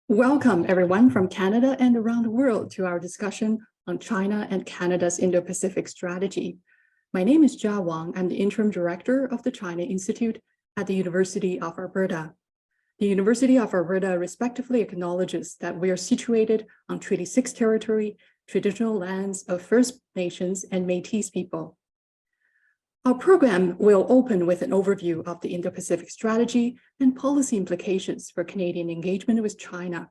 Welcome, everyone from Canada and around the world to our discussion on China and Canada's Indo-Pacific strategy. My name is Jia Wang. I'm the Interim Director of the China Institute at the University of Alberta. The University of Alberta respectively acknowledges that we are situated on Treaty 6 territory, traditional lands of First Nations and Métis people. Our program will open with an overview of the Indo-Pacific strategy and policy implications for Canadian engagement with China,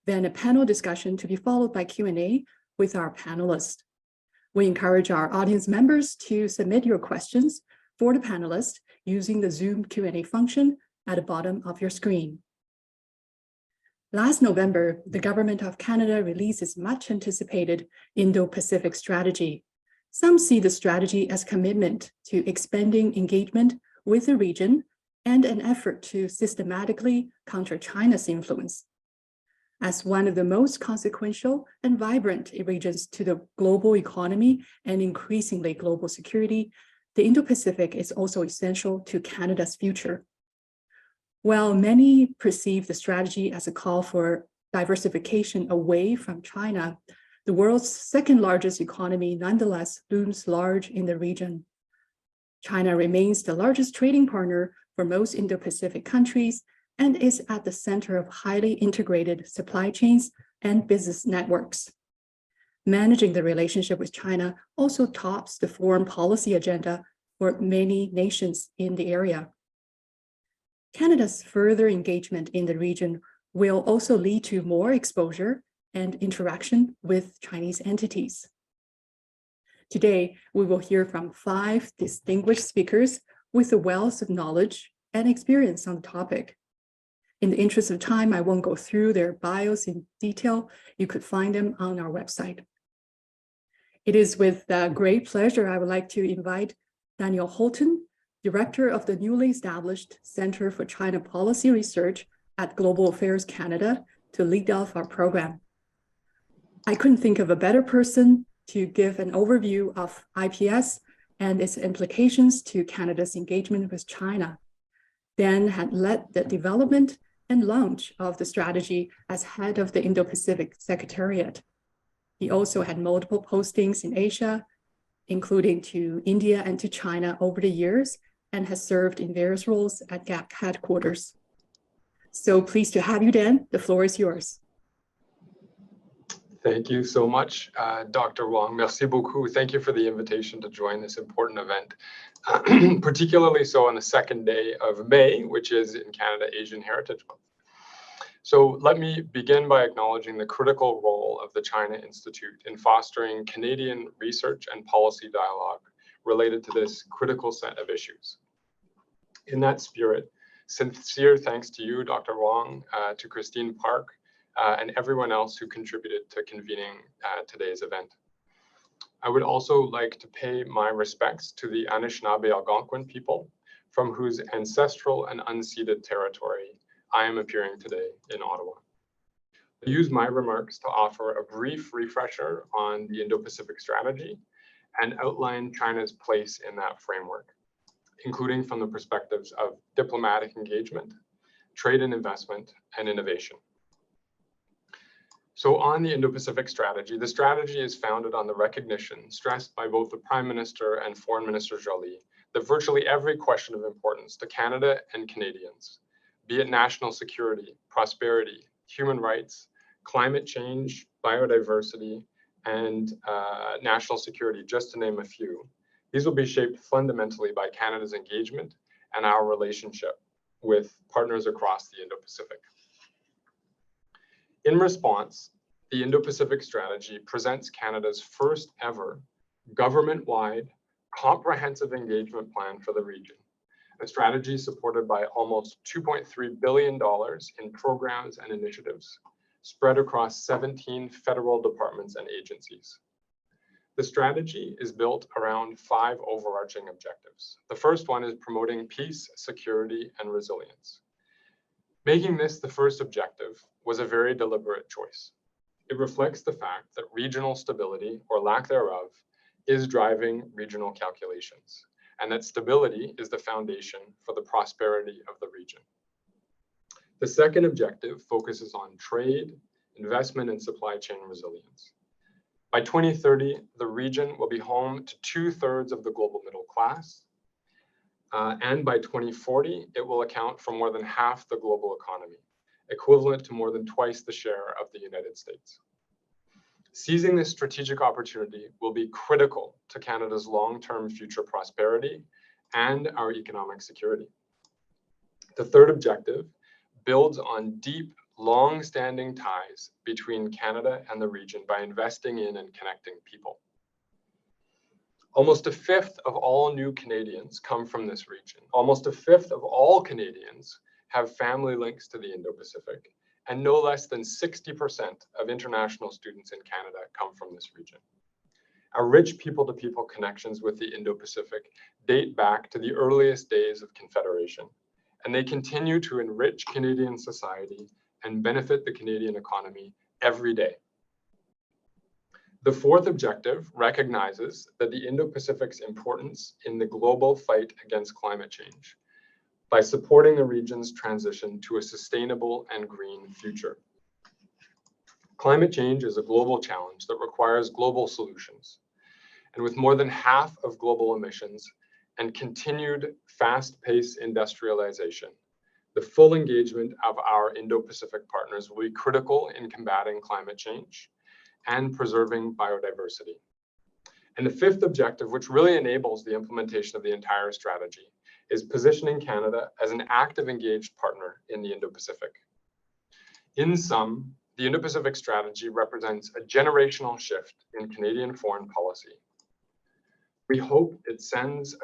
then a panel discussion to be followed by Q&A with our panelists. We encourage our audience members to submit your questions for the panelists using the Zoom Q&A function at the bottom of your screen. Last November, the Government of Canada released its much anticipated Indo-Pacific strategy. Some see the strategy as commitment to expanding engagement with the region and an effort to systematically counter China's influence. As one of the most consequential and vibrant regions to the global economy and increasingly global security, the Indo-Pacific is also essential to Canada's future. While many perceive the strategy as a call for diversification away from China, the world's second largest economy nonetheless looms large in the region. China remains the largest trading partner for most Indo-Pacific countries and is at the center of highly integrated supply chains and business networks. Managing the relationship with China also tops the foreign policy agenda for many nations in the area. Canada's further engagement in the region will also lead to more exposure and interaction with Chinese entities. Today, we will hear from 5 distinguished speakers with a wealth of knowledge and experience on the topic. In the interest of time, I won't go through their bios in detail. You could find them on our website. It is with great pleasure I would like to invite Daniel Holton, Director of the newly established Center for China Policy Research at Global Affairs Canada, to lead off our program. I couldn't think of a better person to give an overview of IPS and its implications to Canada's engagement with China. Dan had led the development and launch of the strategy as head of the Indo-Pacific Secretariat. He also had multiple postings in Asia, including to India and to China over the years, and has served in various roles at GAP headquarters. So pleased to have you, Dan. The floor is yours. Thank you so much, Dr. Wang. Merci beaucoup. Thank you for the invitation to join this important event, particularly so on the second day of May, which is in Canada Asian Heritage Month. So let me begin by acknowledging the critical role of the China Institute in fostering Canadian research and policy dialogue related to this critical set of issues. In that spirit, sincere thanks to you, Dr. Wang, to Christine Park, and everyone else who contributed to convening today's event. I would also like to pay my respects to the Anishinaabe Algonquin people, from whose ancestral and unceded territory I am appearing today in Ottawa. I use my remarks to offer a brief refresher on the Indo-Pacific strategy and outline China's place in that framework, including from the perspectives of diplomatic engagement, trade and investment, and innovation. So on the Indo-Pacific strategy, the strategy is founded on the recognition stressed by both the Prime Minister and Foreign Minister Joly that virtually every question of importance to Canada and Canadians, be it national security, prosperity, human rights, climate change, biodiversity, and national security, just to name a few, these will be shaped fundamentally by Canada's engagement and our relationship with partners across the Indo-Pacific. In response, the Indo-Pacific strategy presents Canada's first ever government-wide comprehensive engagement plan for the region, a strategy supported by almost $2.3 billion in programs and initiatives spread across 17 federal departments and agencies. The strategy is built around 5 overarching objectives. The first one is promoting peace, security, and resilience. Making this the first objective was a very deliberate choice. It reflects the fact that regional stability, or lack thereof, is driving regional calculations, and that stability is the foundation for the prosperity of the region. The second objective focuses on trade, investment, and supply chain resilience. By 2030, the region will be home to 2/3 of the global middle class. And by 2040, it will account for more than half the global economy, equivalent to more than twice the share of the United States. Seizing this strategic opportunity will be critical to Canada's long-term future prosperity and our economic security. The third objective builds on deep, long-standing ties between Canada and the region by investing in and connecting people. Almost a fifth of all new Canadians come from this region. Almost a fifth of all Canadians have family links to the Indo-Pacific, and no less than 60% of international students in Canada come from this region. Our rich people-to-people connections with the Indo-Pacific date back to the earliest days of Confederation, and they continue to enrich Canadian society and benefit the Canadian economy every day. The fourth objective recognizes that the Indo-Pacific's importance in the global fight against climate change by supporting the region's transition to a sustainable and green future. Climate change is a global challenge that requires global solutions. And with more than half of global emissions and continued fast-paced industrialization, the full engagement of our Indo-Pacific partners will be critical in combating climate change and preserving biodiversity. And the fifth objective, which really enables the implementation of the entire strategy, is positioning Canada as an active, engaged partner in the Indo-Pacific. In sum, the Indo-Pacific strategy represents a generational shift in Canadian foreign policy. We hope it sends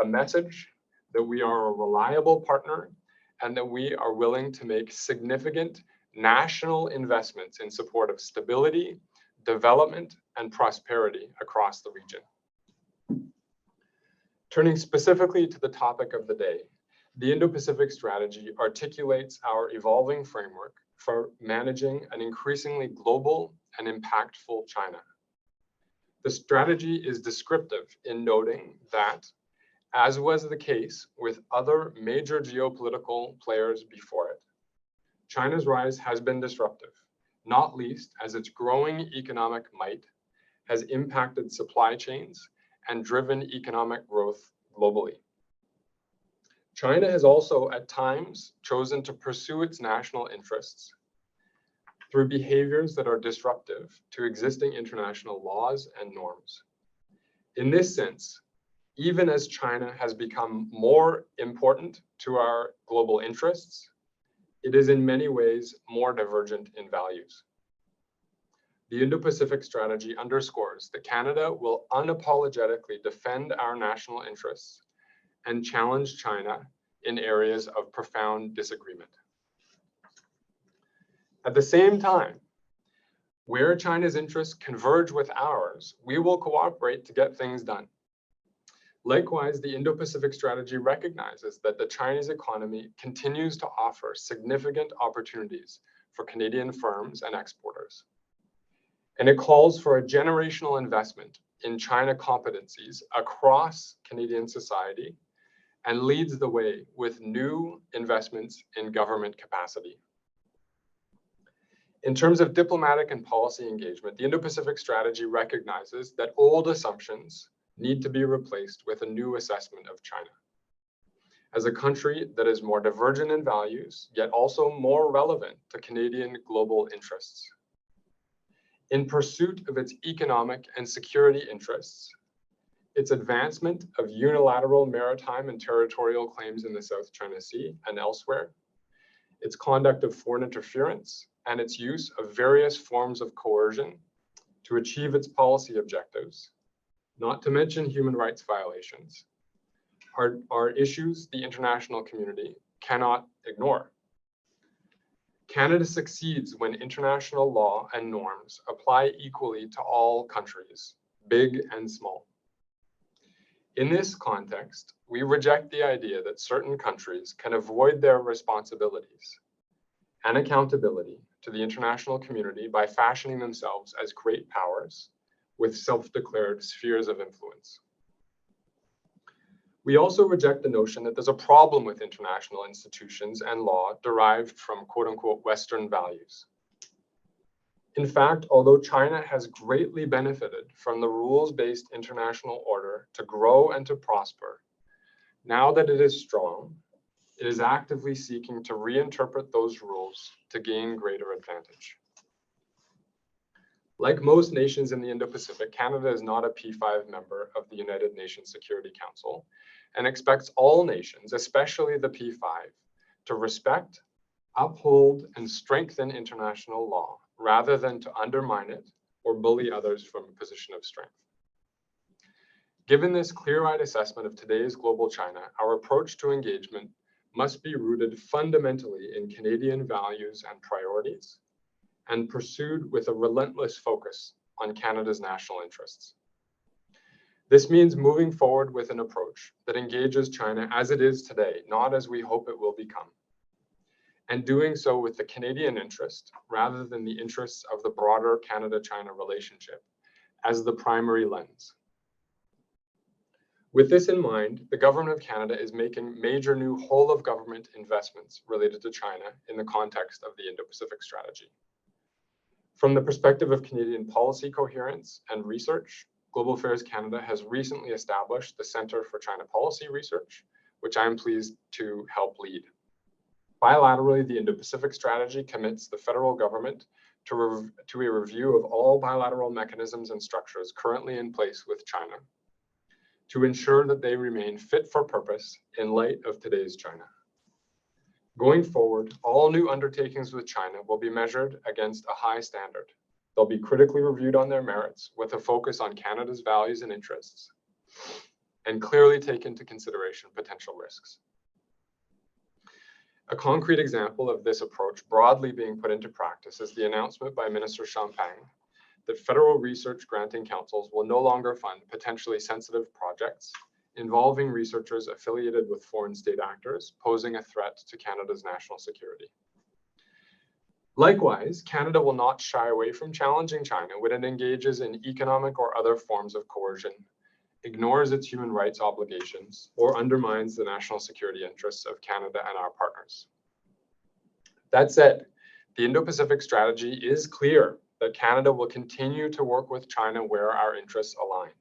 a message that we are a reliable partner and that we are willing to make significant national investments in support of stability, development, and prosperity across the region. Turning specifically to the topic of the day, the Indo-Pacific strategy articulates our evolving framework for managing an increasingly global and impactful China. The strategy is descriptive in noting that, as was the case with other major geopolitical players before it, China's rise has been disruptive, not least as its growing economic might has impacted supply chains and driven economic growth globally. China has also at times chosen to pursue its national interests through behaviors that are disruptive to existing international laws and norms. In this sense, even as China has become more important to our global interests, it is in many ways more divergent in values. The Indo-Pacific strategy underscores that Canada will unapologetically defend our national interests and challenge China in areas of profound disagreement. At the same time, where China's interests converge with ours, we will cooperate to get things done. Likewise, the Indo-Pacific strategy recognizes that the Chinese economy continues to offer significant opportunities for Canadian firms and exporters. And it calls for a generational investment in China competencies across Canadian society and leads the way with new investments in government capacity. In terms of diplomatic and policy engagement, the Indo-Pacific strategy recognizes that old assumptions need to be replaced with a new assessment of China as a country that is more divergent in values, yet also more relevant to Canadian global interests. In pursuit of its economic and security interests, its advancement of unilateral maritime and territorial claims in the South China Sea and elsewhere, its conduct of foreign interference, and its use of various forms of coercion to achieve its policy objectives, not to mention human rights violations, are issues the international community cannot ignore. Canada succeeds when international law and norms apply equally to all countries, big and small. In this context, we reject the idea that certain countries can avoid their responsibilities and accountability to the international community by fashioning themselves as great powers with self-declared spheres of influence. We also reject the notion that there's a problem with international institutions and law derived from quote-unquote Western values. In fact, although China has greatly benefited from the rules-based international order to grow and to prosper, now that it is strong, it is actively seeking to reinterpret those rules to gain greater advantage. Like most nations in the Indo-Pacific, Canada is not a P5 member of the United Nations Security Council and expects all nations, especially the P5, to respect, uphold, and strengthen international law rather than to undermine it or bully others from a position of strength. Given this clear-eyed assessment of today's global China, our approach to engagement must be rooted fundamentally in Canadian values and priorities, and pursued with a relentless focus on Canada's national interests. This means moving forward with an approach that engages China as it is today, not as we hope it will become, and doing so with the Canadian interest rather than the interests of the broader Canada-China relationship as the primary lens. With this in mind, the Government of Canada is making major new whole-of-government investments related to China in the context of the Indo-Pacific strategy. From the perspective of Canadian policy coherence and research, Global Affairs Canada has recently established the Centre for China Policy Research, which I am pleased to help lead. Bilaterally, the Indo-Pacific strategy commits the federal government to a review of all bilateral mechanisms and structures currently in place with China, to ensure that they remain fit for purpose in light of today's China. Going forward, all new undertakings with China will be measured against a high standard. They'll be critically reviewed on their merits with a focus on Canada's values and interests, and clearly take into consideration potential risks. A concrete example of this approach broadly being put into practice is the announcement by Minister Champagne that federal research granting councils will no longer fund potentially sensitive projects involving researchers affiliated with foreign state actors posing a threat to Canada's national security. Likewise, Canada will not shy away from challenging China when it engages in economic or other forms of coercion, ignores its human rights obligations, or undermines the national security interests of Canada and our partners. That said, the Indo-Pacific strategy is clear that Canada will continue to work with China where our interests align,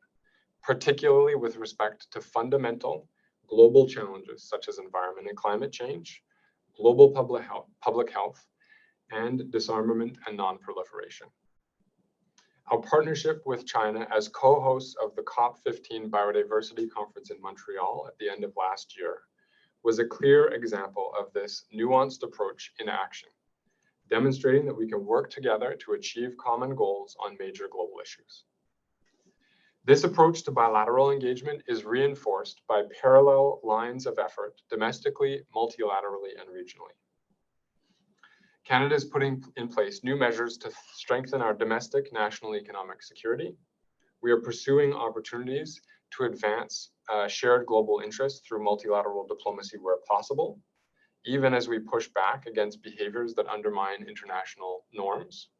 particularly with respect to fundamental global challenges such as environment and climate change, global public health, and disarmament and non-proliferation. Our partnership with China as co-hosts of the COP15 Biodiversity Conference in Montreal at the end of last year was a clear example of this nuanced approach in action, demonstrating that we can work together to achieve common goals on major global issues. This approach to bilateral engagement is reinforced by parallel lines of effort domestically, multilaterally, and regionally. Canada is putting in place new measures to strengthen our domestic national economic security. We are pursuing opportunities to advance shared global interests through multilateral diplomacy where possible, even as we push back against behaviors that undermine international norms,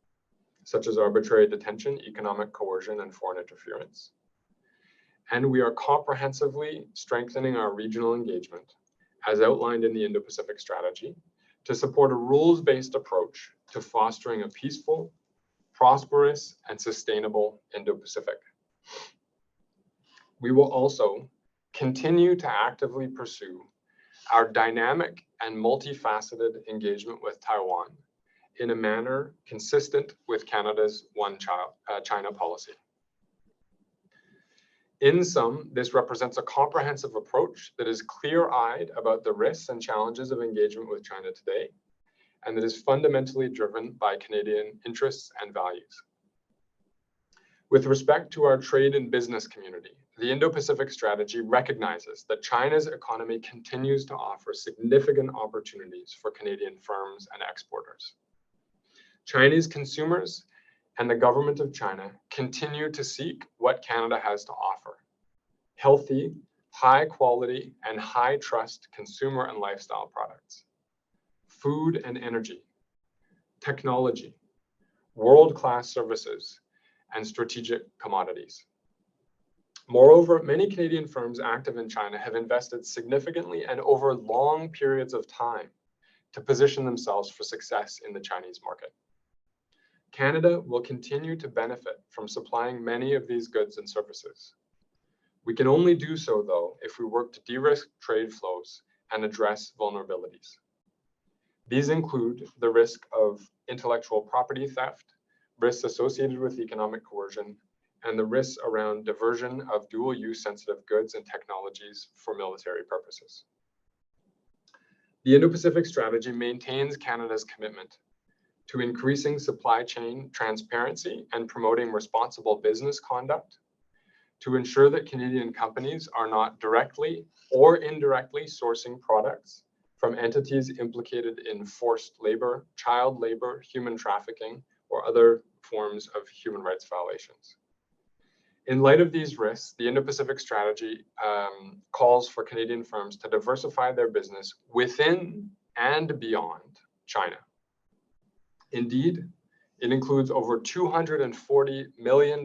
such as arbitrary detention, economic coercion, and foreign interference. And we are comprehensively strengthening our regional engagement, as outlined in the Indo-Pacific strategy, to support a rules-based approach to fostering a peaceful, prosperous, and sustainable Indo-Pacific. We will also continue to actively pursue our dynamic and multifaceted engagement with Taiwan in a manner consistent with Canada's One China policy. In sum, this represents a comprehensive approach that is clear-eyed about the risks and challenges of engagement with China today, and that is fundamentally driven by Canadian interests and values. With respect to our trade and business community, the Indo-Pacific strategy recognizes that China's economy continues to offer significant opportunities for Canadian firms and exporters. Chinese consumers and the government of China continue to seek what Canada has to offer: healthy, high quality, and high trust consumer and lifestyle products, food and energy, technology, world-class services, and strategic commodities. Moreover, many Canadian firms active in China have invested significantly and over long periods of time to position themselves for success in the Chinese market. Canada will continue to benefit from supplying many of these goods and services. We can only do so, though, if we work to de-risk trade flows and address vulnerabilities. These include the risk of intellectual property theft, risks associated with economic coercion, and the risks around diversion of dual-use sensitive goods and technologies for military purposes. The Indo-Pacific strategy maintains Canada's commitment to increasing supply chain transparency and promoting responsible business conduct, to ensure that Canadian companies are not directly or indirectly sourcing products from entities implicated in forced labor, child labor, human trafficking, or other forms of human rights violations. In light of these risks, the Indo-Pacific strategy calls for Canadian firms to diversify their business within and beyond China. Indeed, it includes over $240 million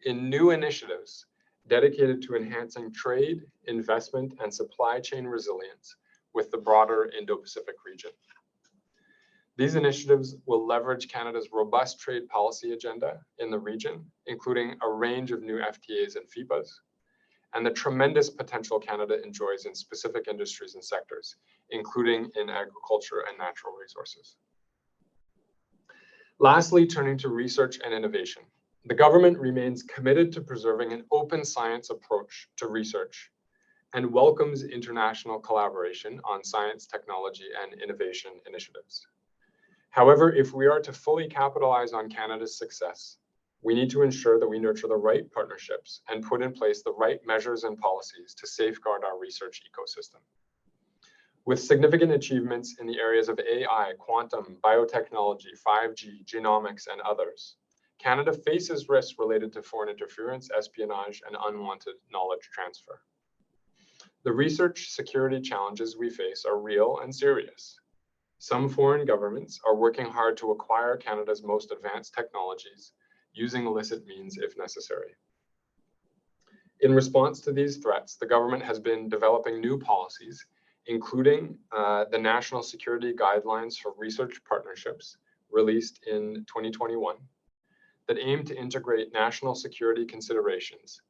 in new initiatives dedicated to enhancing trade, investment, and supply chain resilience with the broader Indo-Pacific region. These initiatives will leverage Canada's robust trade policy agenda in the region, including a range of new FTAs and FIPAs, and the tremendous potential Canada enjoys in specific industries and sectors, including in agriculture and natural resources. Lastly, turning to research and innovation, the government remains committed to preserving an open science approach to research and welcomes international collaboration on science, technology, and innovation initiatives. However, if we are to fully capitalize on Canada's success, we need to ensure that we nurture the right partnerships and put in place the right measures and policies to safeguard our research ecosystem. With significant achievements in the areas of AI, quantum, biotechnology, 5G, genomics, and others, Canada faces risks related to foreign interference, espionage, and unwanted knowledge transfer. The research security challenges we face are real and serious. Some foreign governments are working hard to acquire Canada's most advanced technologies using illicit means if necessary. In response to these threats, the government has been developing new policies, including the National Security Guidelines for Research Partnerships, released in 2021, that aim to integrate national security considerations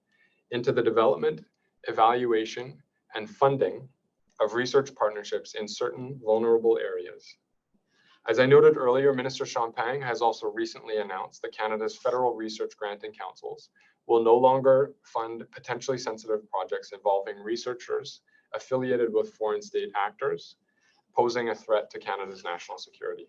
into the development, evaluation, and funding of research partnerships in certain vulnerable areas. As I noted earlier, Minister Champagne has also recently announced that Canada's federal research granting councils will no longer fund potentially sensitive projects involving researchers affiliated with foreign state actors, posing a threat to Canada's national security.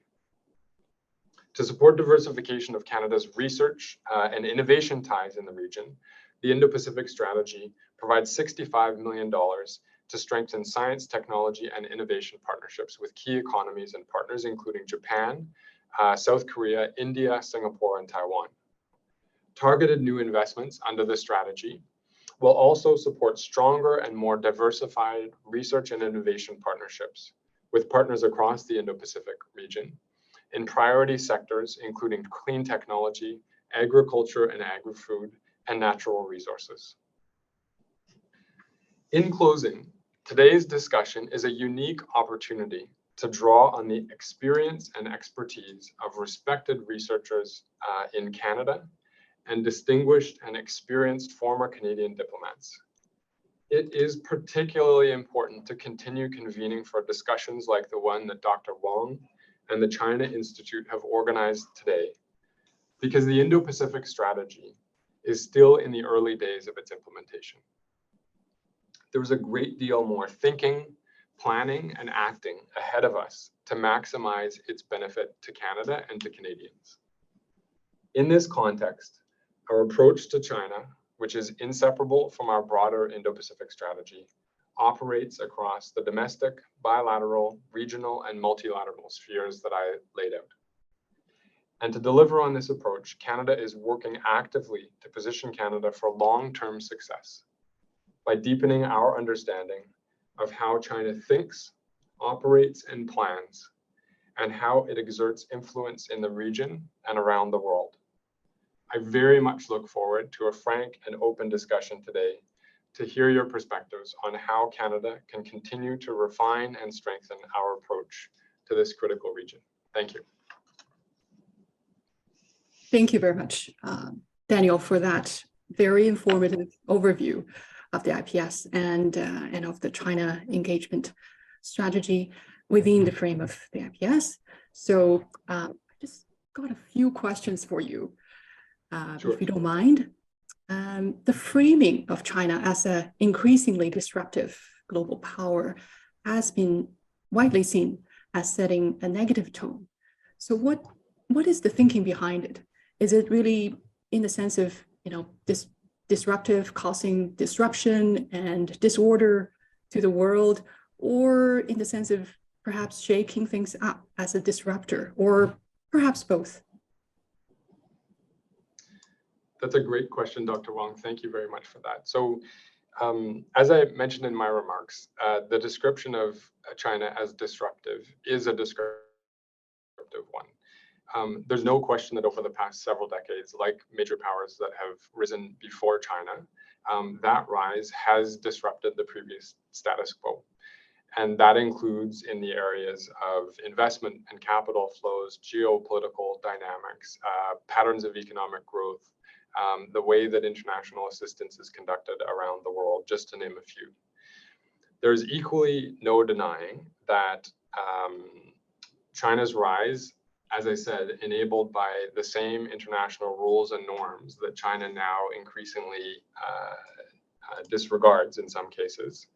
To support diversification of Canada's research and innovation ties in the region, the Indo-Pacific strategy provides $65 million to strengthen science, technology, and innovation partnerships with key economies and partners, including Japan, South Korea, India, Singapore, and Taiwan. Targeted new investments under the strategy will also support stronger and more diversified research and innovation partnerships with partners across the Indo-Pacific region in priority sectors, including clean technology, agriculture and agri-food, and natural resources. In closing, today's discussion is a unique opportunity to draw on the experience and expertise of respected researchers in Canada and distinguished and experienced former Canadian diplomats. It is particularly important to continue convening for discussions like the one that Dr. Wong and the China Institute have organized today, because the Indo-Pacific strategy is still in the early days of its implementation. There is a great deal more thinking, planning, and acting ahead of us to maximize its benefit to Canada and to Canadians. In this context, our approach to China, which is inseparable from our broader Indo-Pacific strategy, operates across the domestic, bilateral, regional, and multilateral spheres that I laid out. And to deliver on this approach, Canada is working actively to position Canada for long-term success by deepening our understanding of how China thinks, operates, and plans, and how it exerts influence in the region and around the world. I very much look forward to a frank and open discussion today to hear your perspectives on how Canada can continue to refine and strengthen our approach to this critical region. Thank you. Thank you very much, Daniel, for that very informative overview of the IPS and of the China engagement strategy within the frame of the IPS. So I just got a few questions for you, Sure. if you don't mind. The framing of China as an increasingly disruptive global power has been widely seen as setting a negative tone. So what is the thinking behind it? Is it really in the sense of, this disruptive, causing disruption and disorder to the world, or in the sense of perhaps shaking things up as a disruptor, or perhaps both? That's a great question, Dr. Wong. Thank you very much for that. So as I mentioned in my remarks, the description of China as disruptive is a descriptive one. There's no question that over the past several decades, like major powers that have risen before China, that rise has disrupted the previous status quo. And that includes in the areas of investment and capital flows, geopolitical dynamics, patterns of economic growth, the way that international assistance is conducted around the world, just to name a few. There's equally no denying that China's rise, as I said, enabled by the same international rules and norms that China now increasingly disregards in some cases,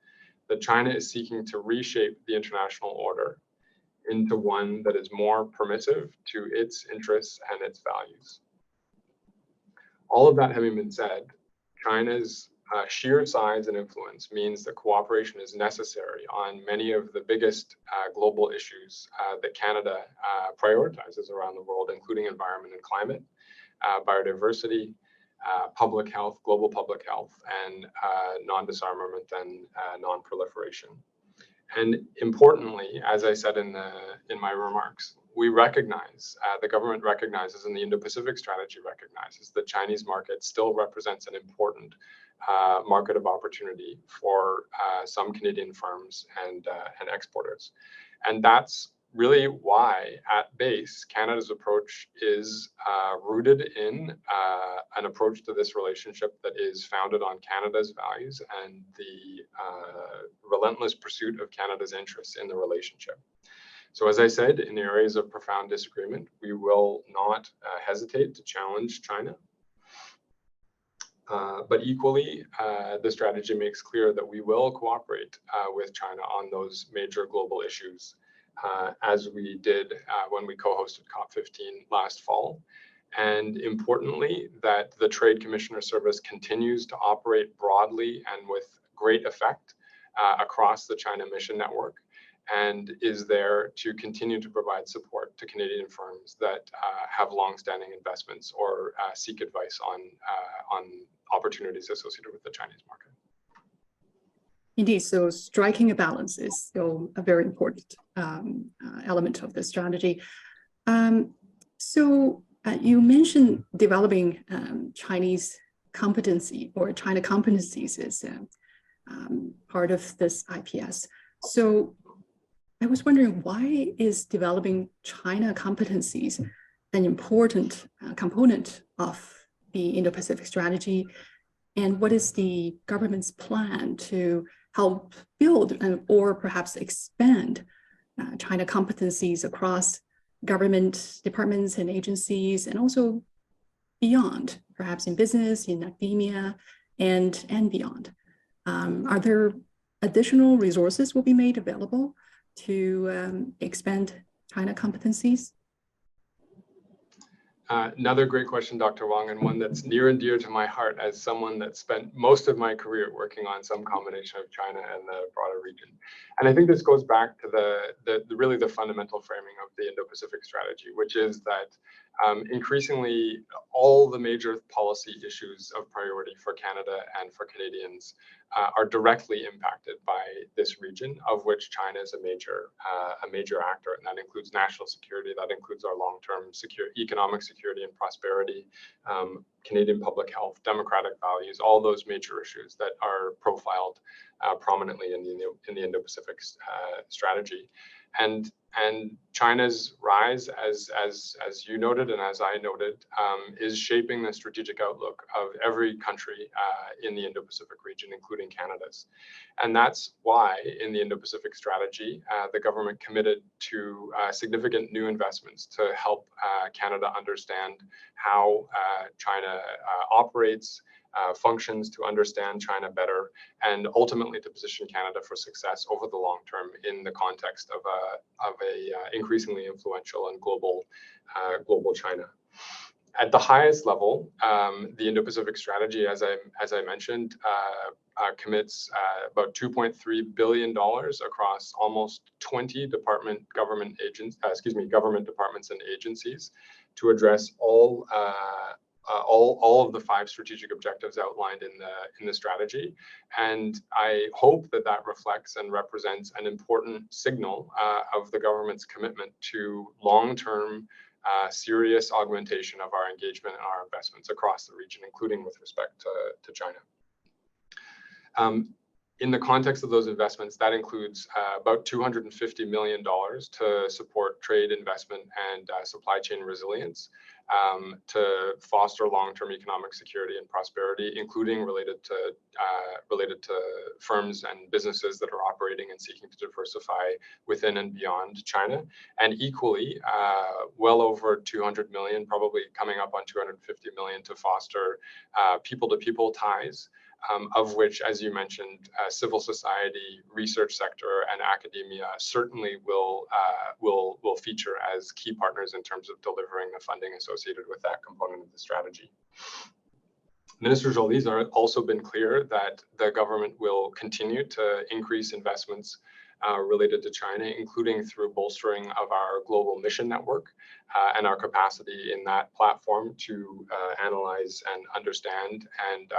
that China is seeking to reshape the international order into one that is more permissive to its interests and its values. All of that having been said, China's sheer size and influence means that cooperation is necessary on many of the biggest global issues that Canada prioritizes around the world, including environment and climate, biodiversity, public health, global public health, and non-disarmament and non-proliferation. And importantly, as I said in my remarks, we recognize, the government recognizes, and the Indo-Pacific strategy recognizes that Chinese market still represents an important market of opportunity for some Canadian firms and exporters. And that's really why, at base, Canada's approach is rooted in an approach to this relationship that is founded on Canada's values and the relentless pursuit of Canada's interests in the relationship. So as I said, in the areas of profound disagreement, we will not hesitate to challenge China. But equally, the strategy makes clear that we will cooperate with China on those major global issues, as we did when we co-hosted COP15 last fall. And importantly, that the Trade Commissioner Service continues to operate broadly and with great effect across the China Mission Network, and is there to continue to provide support to Canadian firms that have longstanding investments or seek advice on opportunities associated with the Chinese market. Indeed, so striking a balance is still a very important element of the strategy. So you mentioned developing Chinese competency or China competencies is part of this IPS. So I was wondering, why is developing China competencies an important component of the Indo-Pacific strategy? And what is the government's plan to help build or perhaps expand China competencies across government departments and agencies, and also beyond, perhaps in business, in academia, and beyond? Are there additional resources will be made available to expand China competencies? Another great question, Dr. Wong, and one that's near and dear to my heart as someone that spent most of my career working on some combination of China and the broader region. And I think this goes back to really the fundamental framing of the Indo-Pacific strategy, which is that Increasingly, all the major policy issues of priority for Canada and for Canadians are directly impacted by this region, of which China is a major actor, and that includes national security, that includes our long-term economic security and prosperity, Canadian public health, democratic values, all those major issues that are profiled prominently in the Indo-Pacific strategy. And China's rise, as you noted and as I noted, is shaping the strategic outlook of every country in the Indo-Pacific region, including Canada's. And that's why in the Indo-Pacific strategy, the government committed to significant new investments to help Canada understand how China operates, functions, to understand China better, and ultimately to position Canada for success over the long term in the context of a increasingly influential and global China. At the highest level, the Indo-Pacific strategy, as I mentioned, commits about $2.3 billion across almost 20 government departments and agencies to address all of the 5 strategic objectives outlined in the strategy. And I hope that reflects and represents an important signal of the government's commitment to long-term serious augmentation of our engagement and our investments across the region, including with respect to China. In the context of those investments, that includes about $250 million to support trade, investment, and supply chain resilience, to foster long-term economic security and prosperity, including related to firms and businesses that are operating and seeking to diversify within and beyond China. And equally, well over 200 million, probably coming up on 250 million, to foster people-to-people ties, of which, as you mentioned, civil society, research sector, and academia certainly will feature as key partners in terms of delivering the funding associated with that component of the strategy. Minister Joly's also been clear that the government will continue to increase investments related to China, including through bolstering of our global mission network and our capacity in that platform to analyze and understand and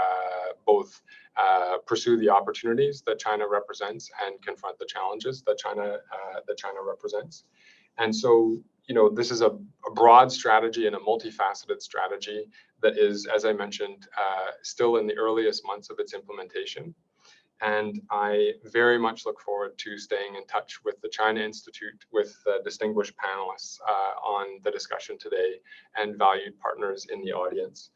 both pursue the opportunities that China represents and confront the challenges that China represents. And so, this is a broad strategy and a multifaceted strategy that is, as I mentioned, still in the earliest months of its implementation. And I very much look forward to staying in touch with the China Institute, with the distinguished panelists on the discussion today, and valued partners in the audience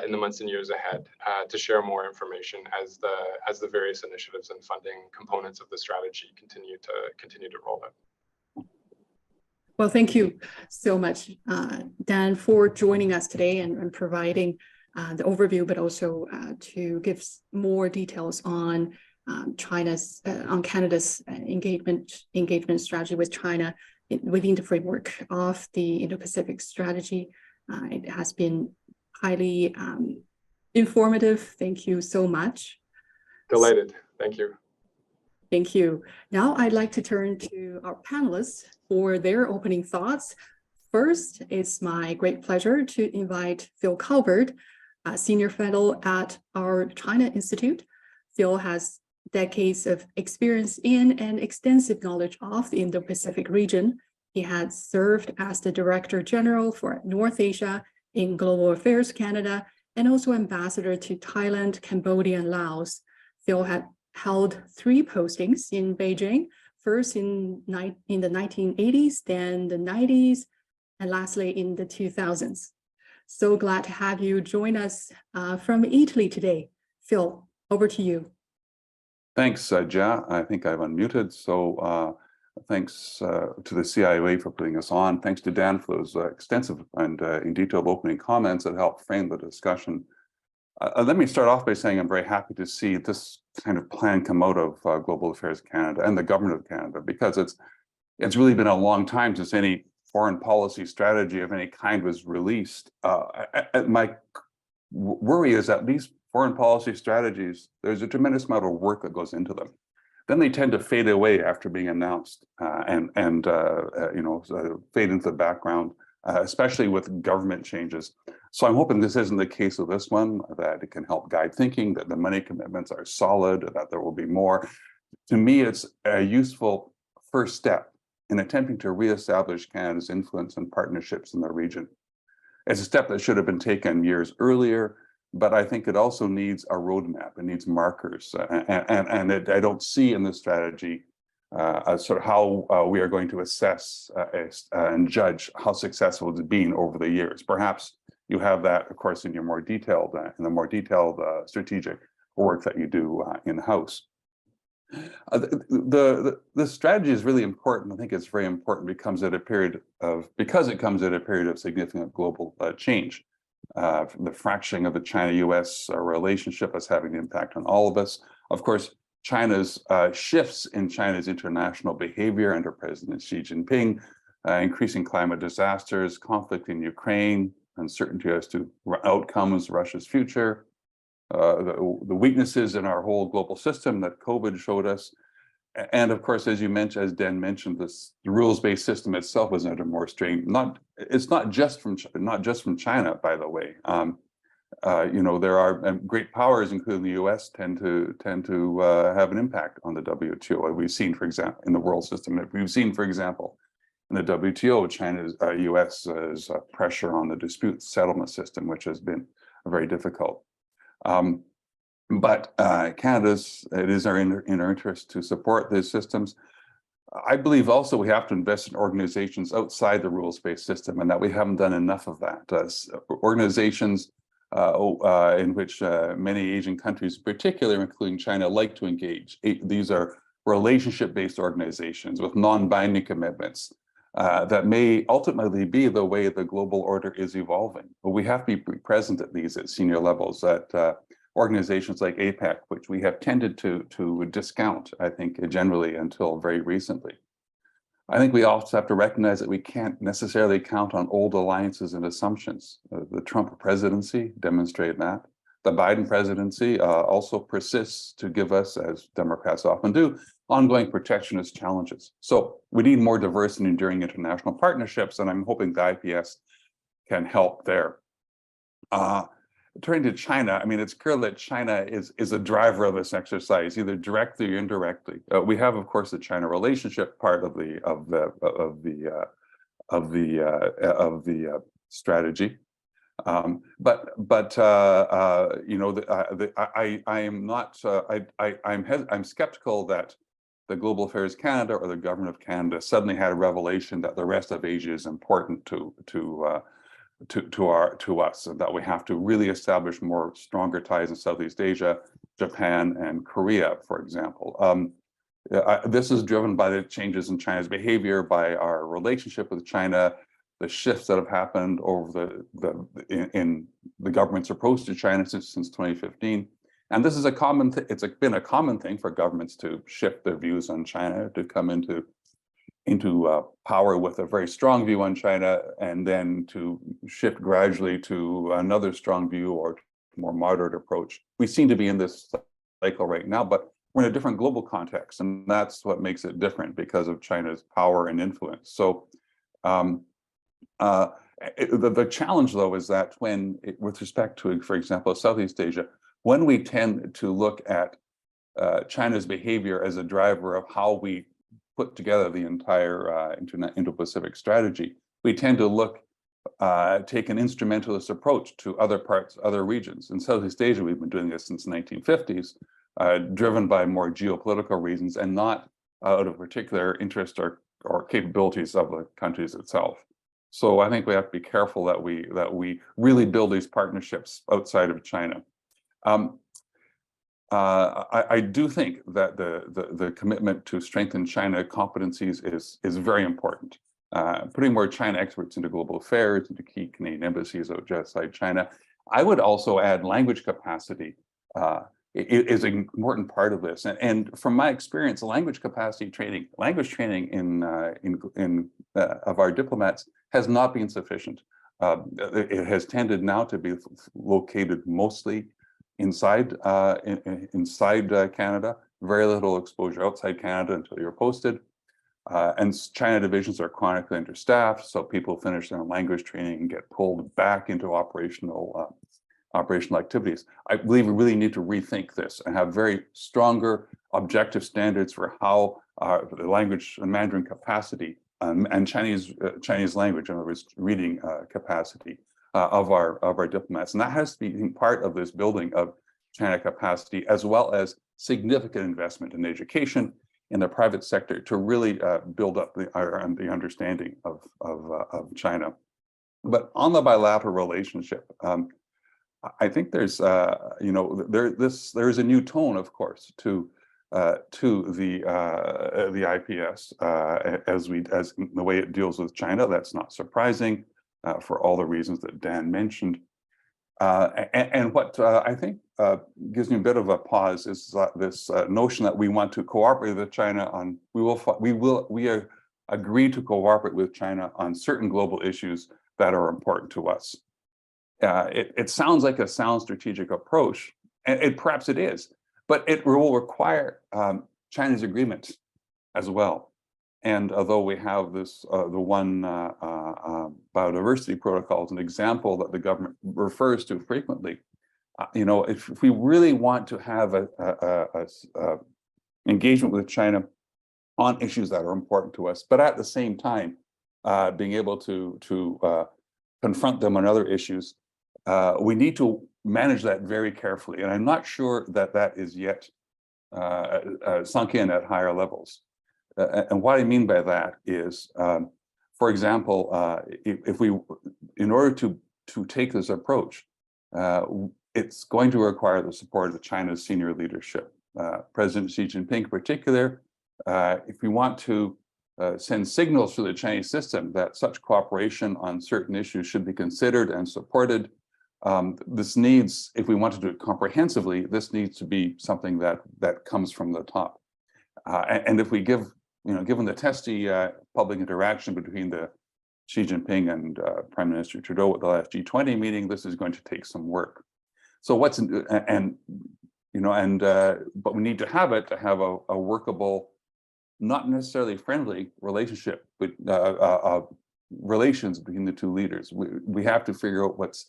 in the months and years ahead to share more information as the various initiatives and funding components of the strategy continue to roll out. Well, thank you so much, Dan, for joining us today and providing the overview, but also to give more details on Canada's engagement strategy with China within the framework of the Indo-Pacific strategy. It has been highly informative. Thank you so much. Delighted. Thank you. Thank you. Now I'd like to turn to our panelists for their opening thoughts. First, it's my great pleasure to invite Phil Calvert, Senior Fellow at our China Institute. Phil has decades of experience in and extensive knowledge of the Indo-Pacific region. He had served as the Director General for North Asia in Global Affairs Canada, and also Ambassador to Thailand, Cambodia, and Laos. Phil had held 3 postings in Beijing, first in the 1980s, then the 90s, and lastly in the 2000s. So glad to have you join us from Italy today. Phil, over to you. Thanks, Jia. I think I've unmuted. So thanks to the CIOA for putting us on. Thanks to Dan for those extensive and in detailed opening comments that helped frame the discussion. Let me start off by saying I'm very happy to see this kind of plan come out of Global Affairs Canada and the government of Canada, because it's really been a long time since any foreign policy strategy of any kind was released. My worry is that these foreign policy strategies, there's a tremendous amount of work that goes into them. Then they tend to fade away after being announced and fade into the background especially with government changes. So I'm hoping this isn't the case with this one, that it can help guide thinking, that the money commitments are solid, that there will be more. To me, it's a useful first step in attempting to reestablish Canada's influence and partnerships in the region. It's a step that should have been taken years earlier, but I think it also needs a roadmap. It needs markers, I don't see in this strategy sort of how we are going to assess and judge how successful it's been over the years. Perhaps you have that, of course, in your more detailed, strategic work that you do in-house. The strategy is really important. I think it's very important because it comes at a period of significant global change. The fracturing of the China-US relationship is having an impact on all of us. Of course, China's shifts in China's international behavior under President Xi Jinping, increasing climate disasters, conflict in Ukraine, uncertainty as to outcomes, Russia's future, the weaknesses in our whole global system that COVID showed us. And of course, as you mentioned, as Dan mentioned, the rules-based system itself was under more strain. It's not just from China, by the way. There are great powers, including the U.S., tend to have an impact on the WTO. We've seen, for example, in the world system. We've seen, for example, in the WTO, China's U.S.'s pressure on the dispute settlement system, which has been very difficult. But it is in our interest to support these systems. I believe also we have to invest in organizations outside the rules-based system, and that we haven't done enough of that. Organizations in which many Asian countries, particularly including China, like to engage. These are relationship-based organizations with non-binding commitments that may ultimately be the way the global order is evolving. But we have to be present at these at senior levels, at organizations like APEC, which we have tended to discount, I think, generally until very recently. I think we also have to recognize that we can't necessarily count on old alliances and assumptions. The Trump presidency demonstrated that. The Biden presidency also persists to give us, as Democrats often do, ongoing protectionist challenges. So we need more diverse and enduring international partnerships, and I'm hoping the IPS can help there. Turning to China, I mean, it's clear that China is a driver of this exercise, either directly or indirectly. We have, of course, the China relationship part of the strategy, I'm skeptical that the Global Affairs Canada or the Government of Canada suddenly had a revelation that the rest of Asia is important to us, and that we have to really establish more stronger ties in Southeast Asia, Japan, and Korea, for example. This is driven by the changes in China's behavior, by our relationship with China, the shifts that have happened over in the government's approach to China since 2015. And this is a common it's been a common thing for governments to shift their views on China, to come into power with a very strong view on China, and then to shift gradually to another strong view or more moderate approach. We seem to be in this cycle right now, but we're in a different global context, and that's what makes it different because of China's power and influence. So the challenge, though, is that with respect to, for example, Southeast Asia, when we tend to look at China's behavior as a driver of how we put together the entire Indo-Pacific strategy, we tend to take an instrumentalist approach to other regions. In Southeast Asia, we've been doing this since the 1950s, driven by more geopolitical reasons and not out of particular interest or capabilities of the countries itself. So I think we have to be careful that we really build these partnerships outside of China. I do think that the commitment to strengthen China competencies is very important. Putting more China experts into global affairs, into key Canadian embassies outside China. I would also add language capacity is an important part of this. And from my experience, language training of our diplomats has not been sufficient. It has tended now to be located mostly inside Canada, very little exposure outside Canada until you're posted. And China divisions are chronically understaffed, so people finish their language training and get pulled back into operational activities. I believe we really need to rethink this and have very stronger objective standards for how the language and Mandarin capacity and Chinese language, in other words, reading capacity of our diplomats. And that has to be part of this building of China capacity, as well as significant investment in education in the private sector to really build up the understanding of China. But on the bilateral relationship, I think there's there's a new tone, of course, to the IPS as the way it deals with China. That's not surprising for all the reasons that Dan mentioned. And what I think gives me a bit of a pause is this notion that we want to cooperate with China on. We agree to cooperate with China on certain global issues that are important to us. It sounds like a sound strategic approach, and perhaps it is, but it will require China's agreement as well. And although we have this, the one biodiversity protocol as an example that the government refers to frequently, if we really want to have a engagement with China on issues that are important to us, but at the same time being able to confront them on other issues, we need to manage that very carefully. And I'm not sure that that is yet sunk in at higher levels. And what I mean by that is, for example, in order to take this approach, it's going to require the support of China's senior leadership. President Xi Jinping in particular, if we want to send signals to the Chinese system that such cooperation on certain issues should be considered and supported, this needs, if we want to do it comprehensively, this needs to be something that comes from the top. And if we give, given the testy public interaction between the Xi Jinping and Prime Minister Trudeau at the last G20 meeting, this is going to take some work. So but we need to have a workable, not necessarily friendly relationship, but relations between the two leaders. We have to figure out what's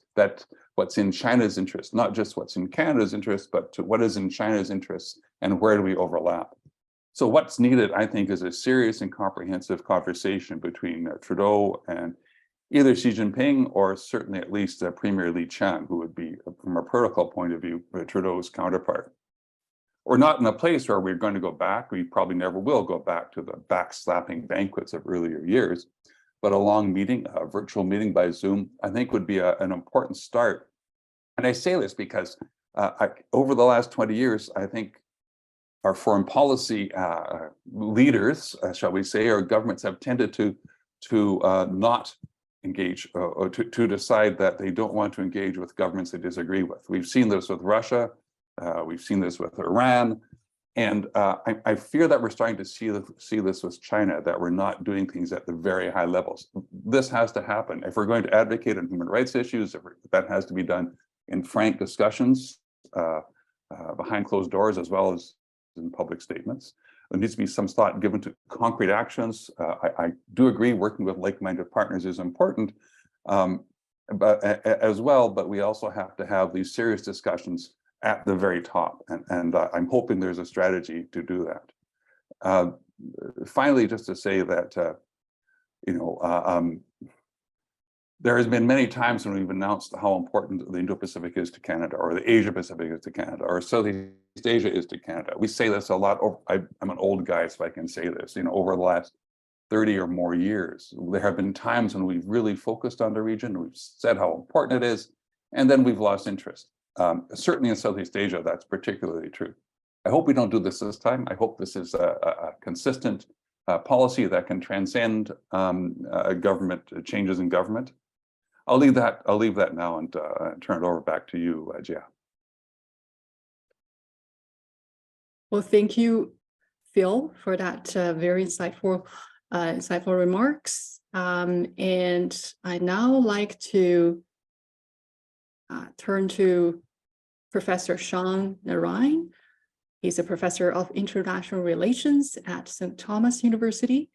in China's interest, not just what's in Canada's interest, but what is in China's interest and where do we overlap. So what's needed, I think, is a serious and comprehensive conversation between Trudeau and either Xi Jinping or certainly at least Premier Li Qiang, who would be, from a protocol point of view, Trudeau's counterpart. We're not in a place where we're going to go back. We probably never will go back to the backslapping banquets of earlier years, but a long meeting, a virtual meeting by Zoom, I think would be an important start. And I say this because over the last 20 years, I think our foreign policy leaders, shall we say, or governments have tended to not engage or to decide that they don't want to engage with governments they disagree with. We've seen this with Russia. We've seen this with Iran. And I fear that we're starting to see this with China, that we're not doing things at the very high levels. This has to happen. If we're going to advocate on human rights issues, that has to be done in frank discussions behind closed doors, as well as in public statements. There needs to be some thought given to concrete actions. I do agree working with like-minded partners is important, but we also have to have these serious discussions at the very top, and I'm hoping there's a strategy to do that. Finally, just to say that there has been many times when we've announced how important the Indo-Pacific is to Canada, or the Asia-Pacific is to Canada, or Southeast Asia is to Canada. We say this a lot. I'm an old guy, so I can say this. Over the last 30 or more years, there have been times when we've really focused on the region. We've said how important it is, and then we've lost interest. Certainly in Southeast Asia, that's particularly true. I hope we don't do this time. I hope this is a consistent policy that can transcend government changes in government. I'll leave that now and turn it over back to you, Jia. Well, thank you, Phil, for that very insightful remarks. And I'd now like to turn to Professor Sean Narayan. He's a professor of international relations at St. Thomas University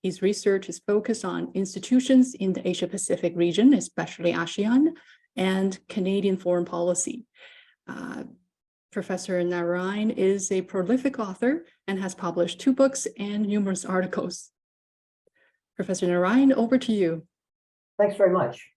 His research is focused on institutions in the Asia-Pacific region, especially ASEAN, and Canadian foreign policy. Professor Narayan is a prolific author and has published 2 books and numerous articles. Professor Narayan, over to you. Thanks very much,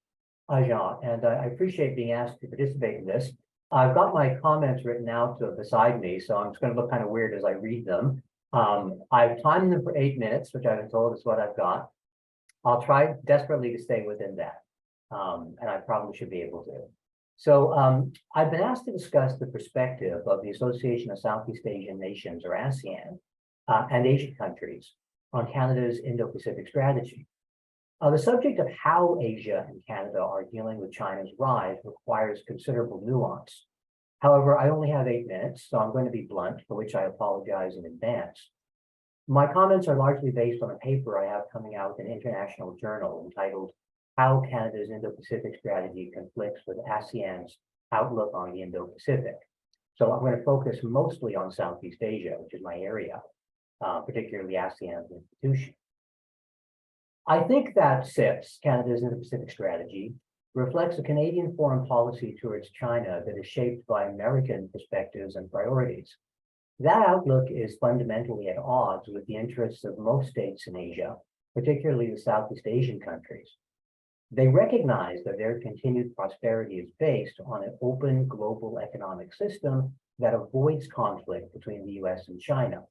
Ajahn, and I appreciate being asked to participate in this. I've got my comments written out beside me, so I'm just going to look kind of weird as I read them. I've timed them for 8 minutes, which I've been told is what I've got. I'll try desperately to stay within that, and I probably should be able to. So I've been asked to discuss the perspective of the Association of Southeast Asian Nations, or ASEAN, and Asian countries on Canada's Indo-Pacific strategy. The subject of how Asia and Canada are dealing with China's rise requires considerable nuance. However, I only have 8 minutes, so I'm going to be blunt, for which I apologize in advance. My comments are largely based on a paper I have coming out in an international journal entitled How Canada's Indo-Pacific Strategy Conflicts with ASEAN's Outlook on the Indo-Pacific. So I'm going to focus mostly on Southeast Asia, which is my area, particularly ASEAN's institution. I think that CIPS, Canada's Indo-Pacific Strategy, reflects a Canadian foreign policy towards China that is shaped by American perspectives and priorities. That outlook is fundamentally at odds with the interests of most states in Asia, particularly the Southeast Asian countries. They recognize that their continued prosperity is based on an open global economic system that avoids conflict between the US and China.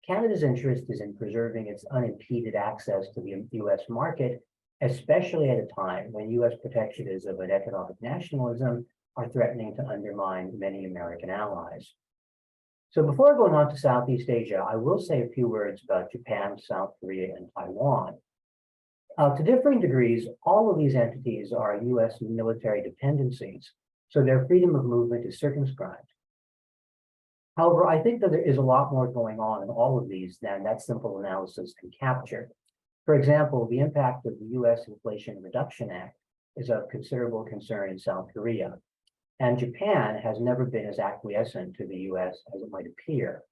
Canada's interest is in preserving its unimpeded access to the US market, especially at a time when US protectionism and economic nationalism are threatening to undermine many American allies. So before going on to Southeast Asia, I will say a few words about Japan, South Korea, and Taiwan. To differing degrees, all of these entities are US military dependencies, so their freedom of movement is circumscribed. However, I think that there is a lot more going on in all of these than that simple analysis can capture. For example, the impact of the US Inflation Reduction Act is of considerable concern in South Korea, and Japan has never been as acquiescent to the US as it might appear.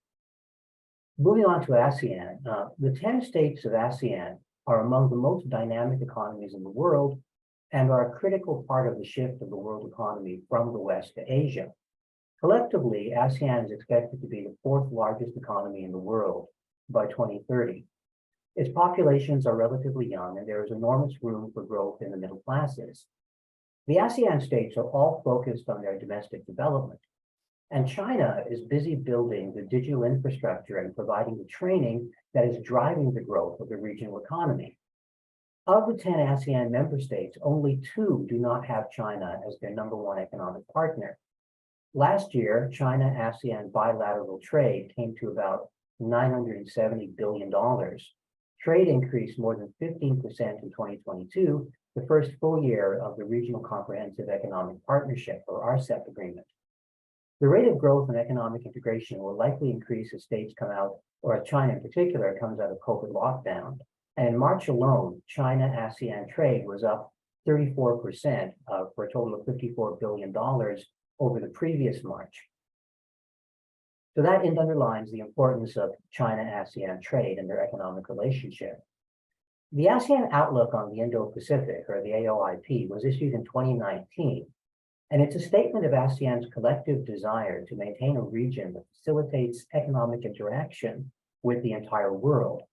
Moving on to ASEAN, the 10 states of ASEAN are among the most dynamic economies in the world and are a critical part of the shift of the world economy from the West to Asia. Collectively, ASEAN is expected to be the 4th largest economy in the world by 2030. Its populations are relatively young, and there is enormous room for growth in the middle classes. The ASEAN states are all focused on their domestic development, and China is busy building the digital infrastructure and providing the training that is driving the growth of the regional economy. Of the 10 ASEAN member states, only 2 do not have China as their #1 economic partner. Last year, China-ASEAN bilateral trade came to about $970 billion. Trade increased more than 15% in 2022, the first full year of the Regional Comprehensive Economic Partnership, or RCEP agreement. The rate of growth and economic integration will likely increase as states come out, or as China in particular comes out of COVID lockdown. And in March alone, China-ASEAN trade was up 34% for a total of $54 billion over the previous March. So that underlines the importance of China-ASEAN trade and their economic relationship. The ASEAN Outlook on the Indo-Pacific, or the AOIP, was issued in 2019, and it's a statement of ASEAN's collective desire to maintain a region that facilitates economic interaction with the entire world.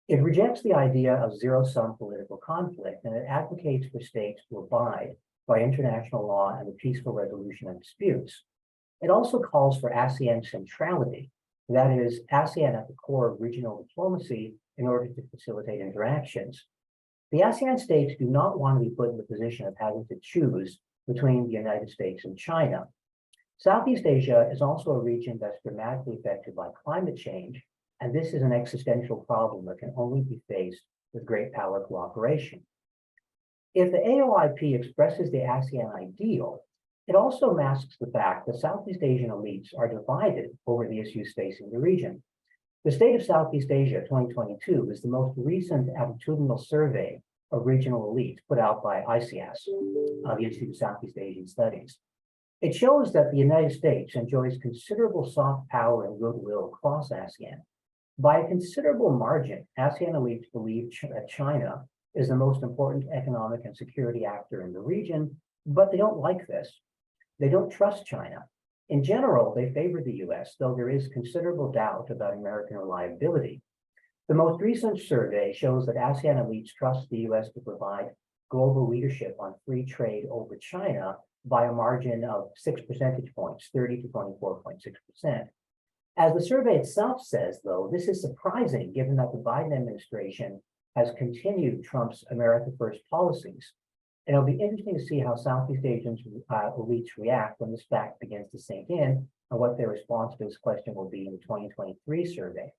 It rejects the idea of zero-sum political conflict, and it advocates for states to abide by international law and the peaceful resolution of disputes. It also calls for ASEAN centrality, that is, ASEAN at the core of regional diplomacy in order to facilitate interactions. The ASEAN states do not want to be put in the position of having to choose between the United States and China. Southeast Asia is also a region that's dramatically affected by climate change, and this is an existential problem that can only be faced with great power cooperation. If the AOIP expresses the ASEAN ideal, it also masks the fact that Southeast Asian elites are divided over the issues facing the region. The State of Southeast Asia 2022 is the most recent attitudinal survey of regional elites put out by ICS, the Institute of Southeast Asian Studies. It shows that the United States enjoys considerable soft power and goodwill across ASEAN. By a considerable margin, ASEAN elites believe that China is the most important economic and security actor in the region, but they don't like this. They don't trust China. In general, they favor the US, though there is considerable doubt about American reliability. The most recent survey shows that ASEAN elites trust the US to provide global leadership on free trade over China by a margin of 6 percentage points, 30 to 24.6%. As the survey itself says, though, this is surprising given that the Biden administration has continued Trump's America First policies. And it'll be interesting to see how Southeast Asian elites react when this fact begins to sink in and what their response to this question will be in the 2023 survey.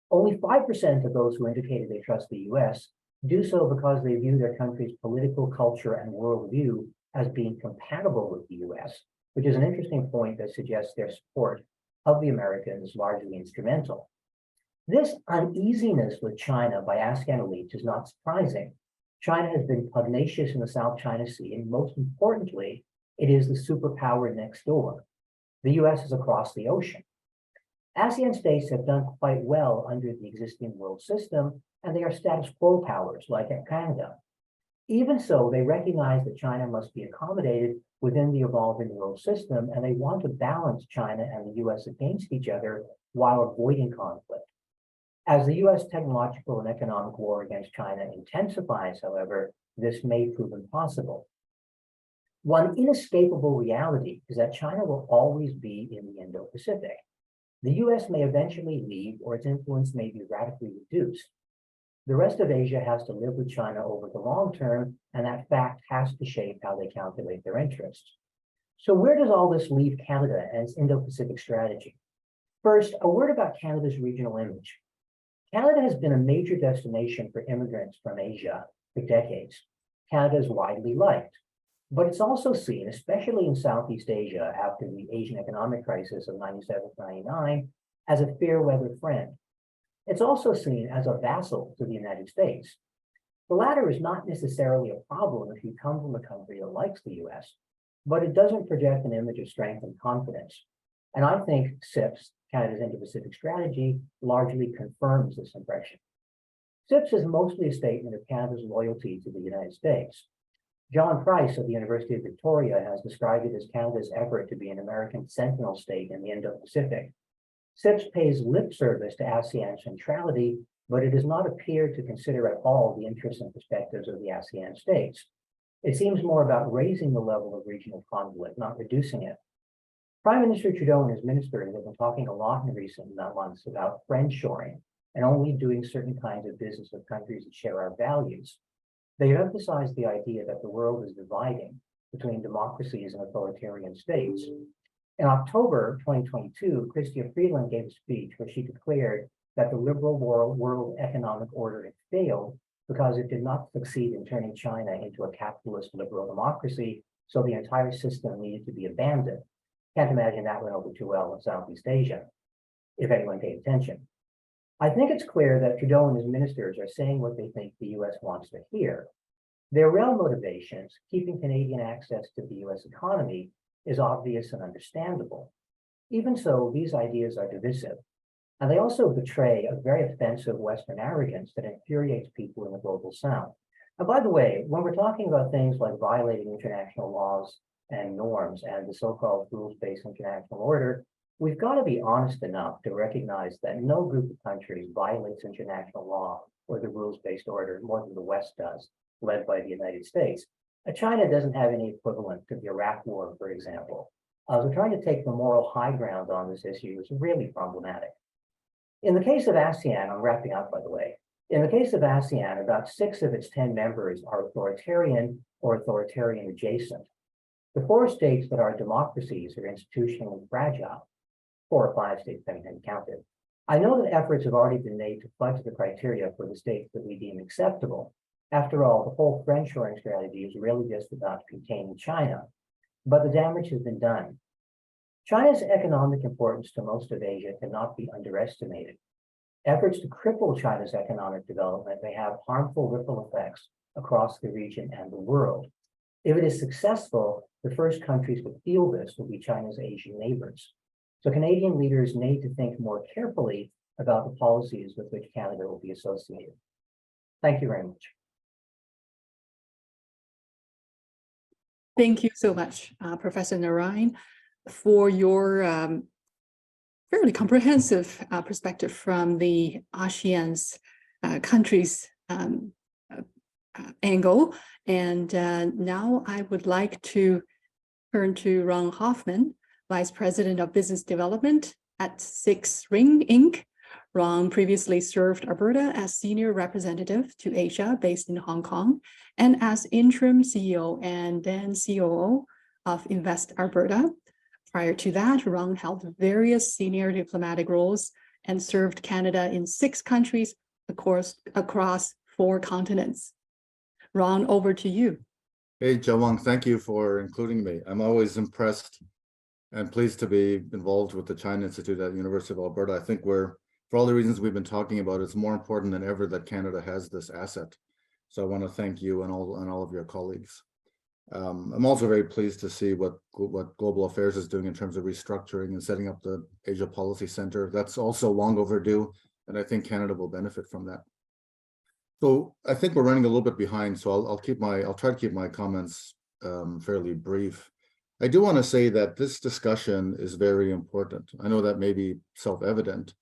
Only 5% of those who indicated they trust the US do so because they view their country's political culture and worldview as being compatible with the US, which is an interesting point that suggests their support of the Americans is largely instrumental. This uneasiness with China by ASEAN elites is not surprising. China has been pugnacious in the South China Sea, and most importantly, it is the superpower next door. The US is across the ocean. ASEAN states have done quite well under the existing world system, and they are status quo powers like Canada. Even so, they recognize that China must be accommodated within the evolving world system, and they want to balance China and the US against each other while avoiding conflict. As the US technological and economic war against China intensifies, however, this may prove impossible. One inescapable reality is that China will always be in the Indo-Pacific. The US may eventually leave, or its influence may be radically reduced. The rest of Asia has to live with China over the long term, and that fact has to shape how they calculate their interests. So where does all this leave Canada and its Indo-Pacific strategy? First, a word about Canada's regional image. Canada has been a major destination for immigrants from Asia for decades. Canada is widely liked, but it's also seen, especially in Southeast Asia after the Asian economic crisis of 97-99, as a fair weather friend. It's also seen as a vassal to the United States. The latter is not necessarily a problem if you come from a country that likes the US, but it doesn't project an image of strength and confidence. And I think CIPS, Canada's Indo-Pacific strategy, largely confirms this impression. CIPS is mostly a statement of Canada's loyalty to the United States. John Price of the University of Victoria has described it as Canada's effort to be an American sentinel state in the Indo-Pacific. CIPS pays lip service to ASEAN centrality, but it does not appear to consider at all the interests and perspectives of the ASEAN states. It seems more about raising the level of regional conflict, not reducing it. Prime Minister Trudeau and his ministers have been talking a lot in recent months about friendshoring and only doing certain kinds of business with countries that share our values. They emphasized the idea that the world is dividing between democracies and authoritarian states. In October 2022, Chrystia Freeland gave a speech where she declared that the liberal world economic order had failed because it did not succeed in turning China into a capitalist liberal democracy, so the entire system needed to be abandoned. Can't imagine that went over too well in Southeast Asia, if anyone paid attention. I think it's clear that Trudeau and his ministers are saying what they think the US wants to hear. Their real motivations, keeping Canadian access to the US economy, is obvious and understandable. Even so, these ideas are divisive, and they also betray a very offensive Western arrogance that infuriates people in the global South. And by the way, when we're talking about things like violating international laws and norms and the so-called rules-based international order, we've got to be honest enough to recognize that no group of countries violates international law or the rules-based order more than the West does, led by the United States. China doesn't have any equivalent to the Iraq War, for example. So trying to take the moral high ground on this issue is really problematic. In the case of ASEAN, I'm wrapping up, by the way. In the case of ASEAN, about 6 of its 10 members are authoritarian or authoritarian adjacent. The 4 states that are democracies are institutionally fragile. 4 or 5 states haven't been counted. I know that efforts have already been made to fudge the criteria for the states that we deem acceptable. After all, the whole friendshoring strategy is really just about containing China, but the damage has been done. China's economic importance to most of Asia cannot be underestimated. Efforts to cripple China's economic development may have harmful ripple effects across the region and the world. If it is successful, the first countries to feel this will be China's Asian neighbors. So Canadian leaders need to think more carefully about the policies with which Canada will be associated. Thank you very much. Thank you so much, Professor Narayan, for your fairly comprehensive perspective from the ASEAN's countries angle. And now I would like to turn to Ron Hoffman, Vice President of Business Development at Six Ring Inc. Ron previously served Alberta as Senior Representative to Asia based in Hong Kong and as Interim CEO and then COO of Invest Alberta. Prior to that, Ron held various senior diplomatic roles and served Canada in 6 countries across 4 continents. Ron, over to you. Hey, Jawang, thank you for including me. I'm always impressed and pleased to be involved with the China Institute at the University of Alberta. I think for all the reasons we've been talking about, it's more important than ever that Canada has this asset. So I want to thank you and all of your colleagues. I'm also very pleased to see what Global Affairs is doing in terms of restructuring and setting up the Asia Policy Center. That's also long overdue, and I think Canada will benefit from that. So I think we're running a little bit behind, so I'll try to keep my comments fairly brief. I do want to say that this discussion is very important. I know that may be self-evident,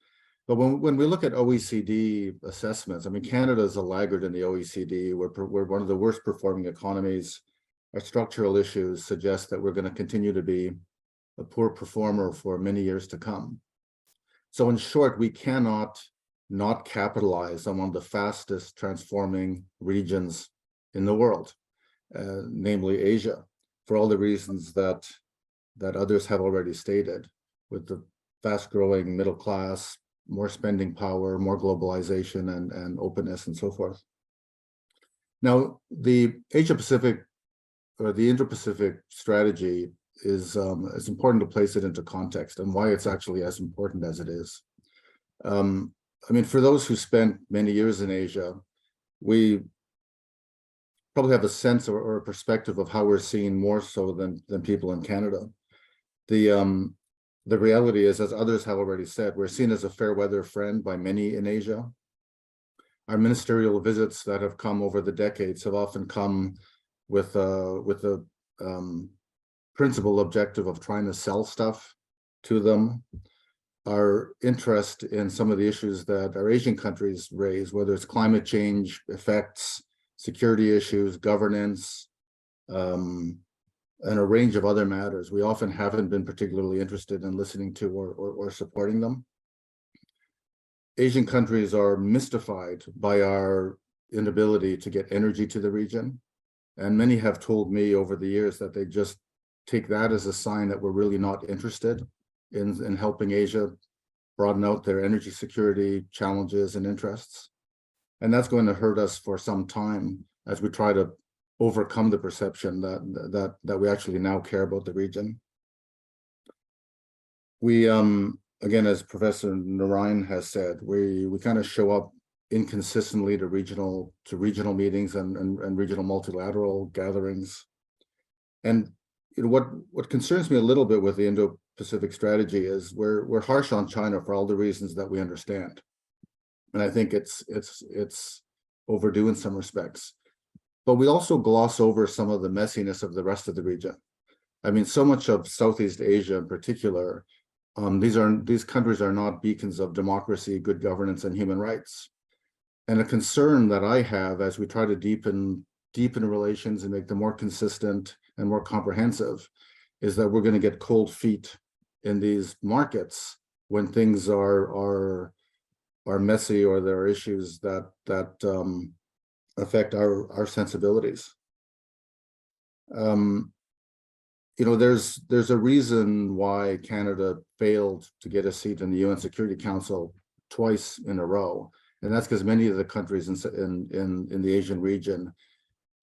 but when we look at OECD assessments, I mean, Canada is a laggard in the OECD. We're one of the worst performing economies. Our structural issues suggest that we're going to continue to be a poor performer for many years to come. So in short, we cannot not capitalize on one of the fastest transforming regions in the world, namely Asia, for all the reasons that others have already stated, with the fast-growing middle class, more spending power, more globalization and openness and so forth. Now, the Asia-Pacific or the Indo-Pacific strategy is it's important to place it into context and why it's actually as important as it is. I mean, for those who spent many years in Asia, we probably have a sense or a perspective of how we're seen more so than people in Canada. The reality is, as others have already said, we're seen as a fair weather friend by many in Asia. Our ministerial visits that have come over the decades have often come with the principal objective of trying to sell stuff to them. Our interest in some of the issues that our Asian countries raise, whether it's climate change effects, security issues, governance, and a range of other matters, we often haven't been particularly interested in listening to or supporting them. Asian countries are mystified by our inability to get energy to the region. And many have told me over the years that they just take that as a sign that we're really not interested in helping Asia broaden out their energy security challenges and interests. And that's going to hurt us for some time as we try to overcome the perception that we actually now care about the region. We, again, as Professor Narayan has said, we kind of show up inconsistently to regional meetings and regional multilateral gatherings. And you know, what concerns me a little bit with the Indo-Pacific strategy is we're harsh on China for all the reasons that we understand. And I think it's overdue in some respects. But we also gloss over some of the messiness of the rest of the region. I mean, so much of Southeast Asia in particular, these countries are not beacons of democracy, good governance, and human rights. And a concern that I have as we try to deepen relations and make them more consistent and more comprehensive is that we're going to get cold feet in these markets when things are messy or there are issues that affect our sensibilities. You know, there's a reason why Canada failed to get a seat in the UN Security Council twice in a row, and that's because many of the countries in the Asian region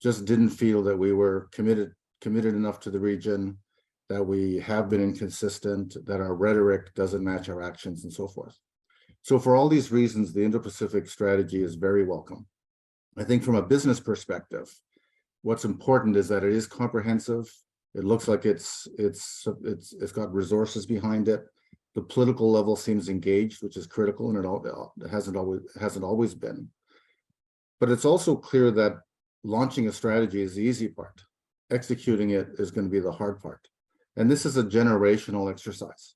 just didn't feel that we were committed enough to the region, that we have been inconsistent, that our rhetoric doesn't match our actions, and so forth. So for all these reasons, the Indo-Pacific strategy is very welcome. I think from a business perspective, what's important is that it is comprehensive. It looks like it's got resources behind it. The political level seems engaged, which is critical, and it hasn't always been. But it's also clear that launching a strategy is the easy part. Executing it is going to be the hard part. And this is a generational exercise.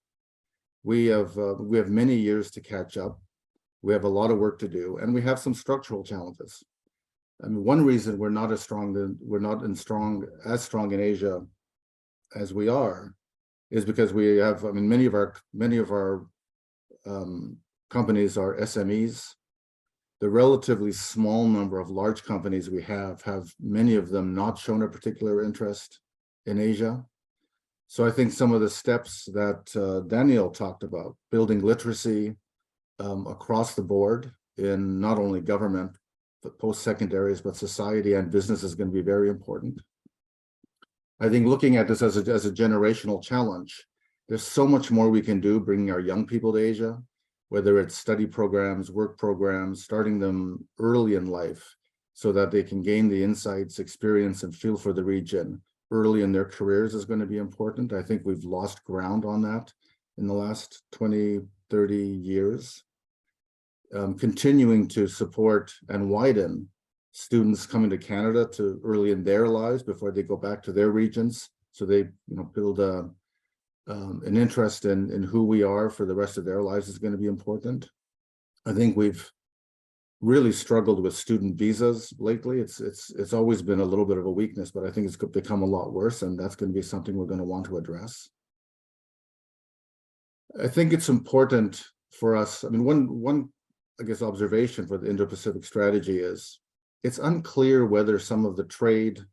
We have many years to catch up. We have a lot of work to do, and we have some structural challenges. I mean, one reason we're not as strong in Asia as we are is because we have, I mean, many of our companies are SMEs. The relatively small number of large companies we have many of them not shown a particular interest in Asia. So I think some of the steps that Daniel talked about, building literacy across the board in not only government, but post-secondaries, but society and business is going to be very important. I think looking at this as a generational challenge, there's so much more we can do bringing our young people to Asia, whether it's study programs, work programs, starting them early in life so that they can gain the insights, experience, and feel for the region early in their careers is going to be important. I think we've lost ground on that in the last 20, 30 years. Continuing to support and widen students coming to Canada to early in their lives before they go back to their regions, so they build an interest in who we are for the rest of their lives is going to be important. I think we've really struggled with student visas lately. It's always been a little bit of a weakness, but I think it's become a lot worse, and that's going to be something we're going to want to address. I think it's important for us. I mean, one I guess observation for the Indo-Pacific strategy is it's unclear whether some of the trade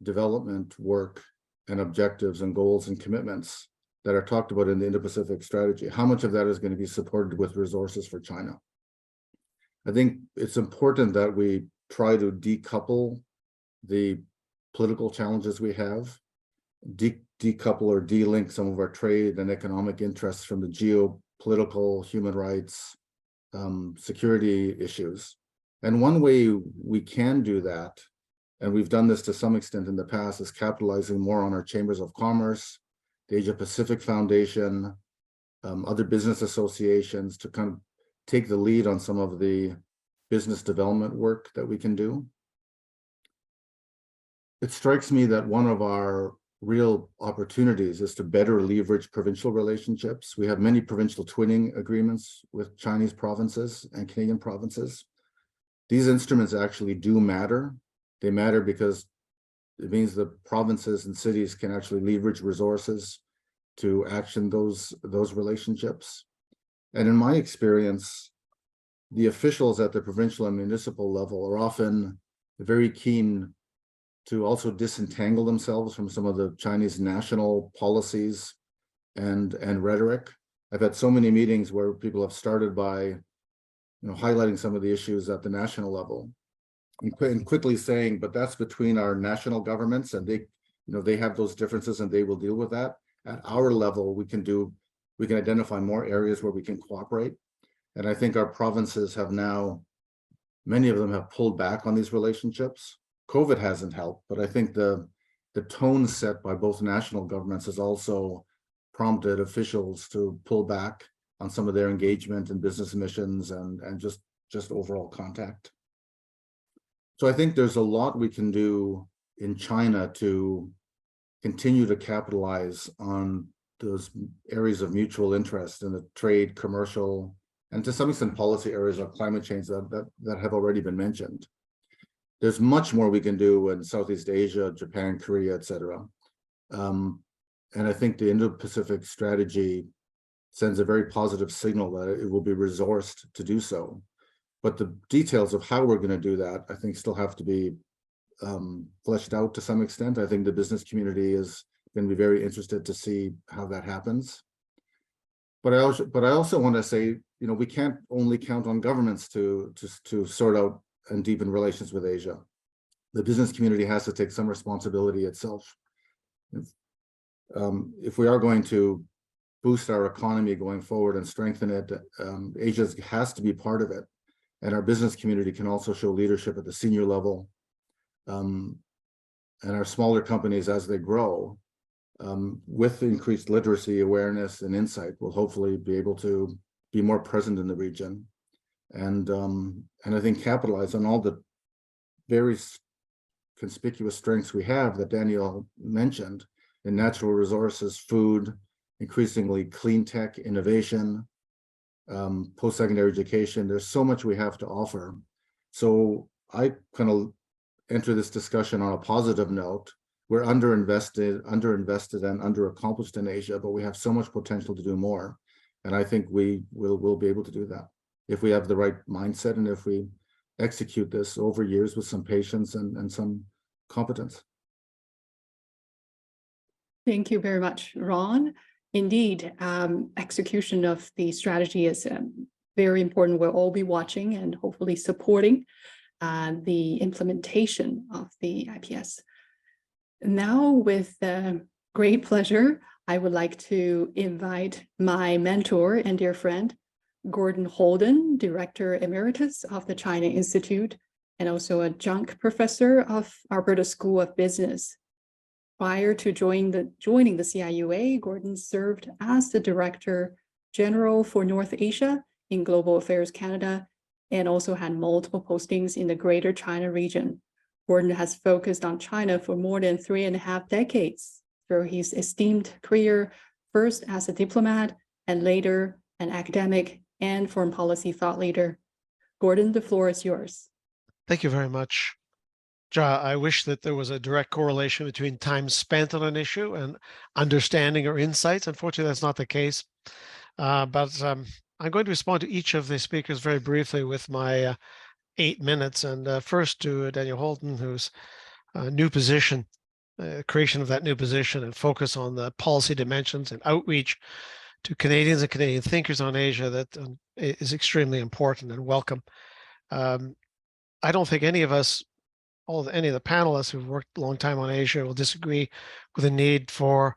development work and objectives and goals and commitments that are talked about in the Indo-Pacific strategy, how much of that is going to be supported with resources for China. I think it's important that we try to decouple the political challenges we have, decouple or de-link some of our trade and economic interests from the geopolitical, human rights, security issues. And one way we can do that, and we've done this to some extent in the past, is capitalizing more on our chambers of commerce, the Asia-Pacific Foundation, other business associations to kind of take the lead on some of the business development work that we can do. It strikes me that one of our real opportunities is to better leverage provincial relationships. We have many provincial twinning agreements with Chinese provinces and Canadian provinces. These instruments actually do matter. They matter because it means the provinces and cities can actually leverage resources to action those relationships. And in my experience, the officials at the provincial and municipal level are often very keen to also disentangle themselves from some of the Chinese national policies and rhetoric. I've had so many meetings where people have started by highlighting some of the issues at the national level and quickly saying, but that's between our national governments, and they have those differences and they will deal with that. At our level, we can identify more areas where we can cooperate. And I think our provinces have now, many of them have pulled back on these relationships. COVID hasn't helped, but I think the tone set by both national governments has also prompted officials to pull back on some of their engagement in business missions and just overall contact. So I think there's a lot we can do in China to continue to capitalize on those areas of mutual interest in the trade, commercial, and to some extent policy areas of climate change that have already been mentioned. There's much more we can do in Southeast Asia, Japan, Korea, etc. And I think the Indo-Pacific strategy sends a very positive signal that it will be resourced to do so. But the details of how we're going to do that, I think, still have to be fleshed out to some extent. I think the business community is going to be very interested to see how that happens. But I also want to say, we can't only count on governments to sort out and deepen relations with Asia. The business community has to take some responsibility itself. If we are going to boost our economy going forward and strengthen it, Asia has to be part of it. And our business community can also show leadership at the senior level. And our smaller companies, as they grow, with increased literacy, awareness, and insight, will hopefully be able to be more present in the region, and I think capitalize on all the very conspicuous strengths we have that Daniel mentioned in natural resources, food, increasingly clean tech, innovation, post-secondary education. There's so much we have to offer. So I kind of enter this discussion on a positive note. We're underinvested and underaccomplished in Asia, but we have so much potential to do more. And I think we'll be able to do that if we have the right mindset and if we execute this over years with some patience and some competence. Thank you very much, Ron. Indeed, execution of the strategy is very important. We'll all be watching and hopefully supporting the implementation of the IPS. Now, with great pleasure, I would like to invite my mentor and dear friend, Gordon Holden, Director Emeritus of the China Institute, and also adjunct professor of Alberta School of Business. Prior to joining the CIUA, Gordon served as the Director General for North Asia in Global Affairs Canada, and also had multiple postings in the Greater China region. Gordon has focused on China for more than 3.5 decades through his esteemed career, first as a diplomat and later an academic and foreign policy thought leader. Gordon, the floor is yours. Thank you very much. Ja, I wish that there was a direct correlation between time spent on an issue and understanding or insights. Unfortunately, that's not the case. But I'm going to respond to each of the speakers very briefly with my 8 minutes. And first to Daniel Holden, whose new position, creation of that new position and focus on the policy dimensions and outreach to Canadians and Canadian thinkers on Asia, that is extremely important and welcome. I don't think any of us, any of the panelists who've worked a long time on Asia will disagree with the need for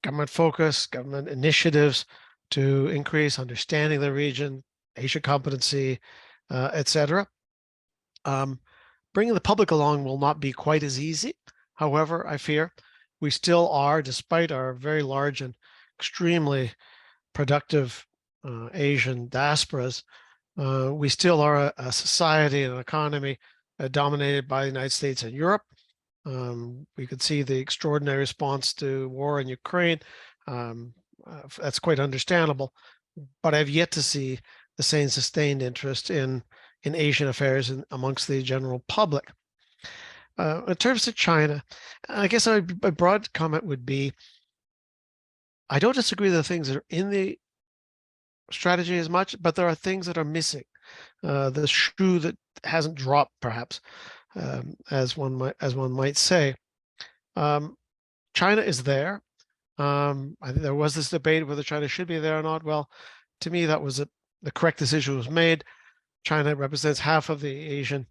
government focus, government initiatives to increase understanding of the region, Asia competency, etc. Bringing the public along will not be quite as easy. However, I fear we still are, despite our very large and extremely productive Asian diasporas, we still are a society and an economy dominated by the United States and Europe. We could see the extraordinary response to war in Ukraine. That's quite understandable, but I've yet to see the same sustained interest in Asian affairs amongst the general public. In terms of China, I guess my broad comment would be, I don't disagree with the things that are in the strategy as much, but there are things that are missing. The shoe that hasn't dropped, perhaps, as one might say. China is there. I think there was this debate whether China should be there or not. Well, to me, that was the correct decision was made. China represents half of the Asian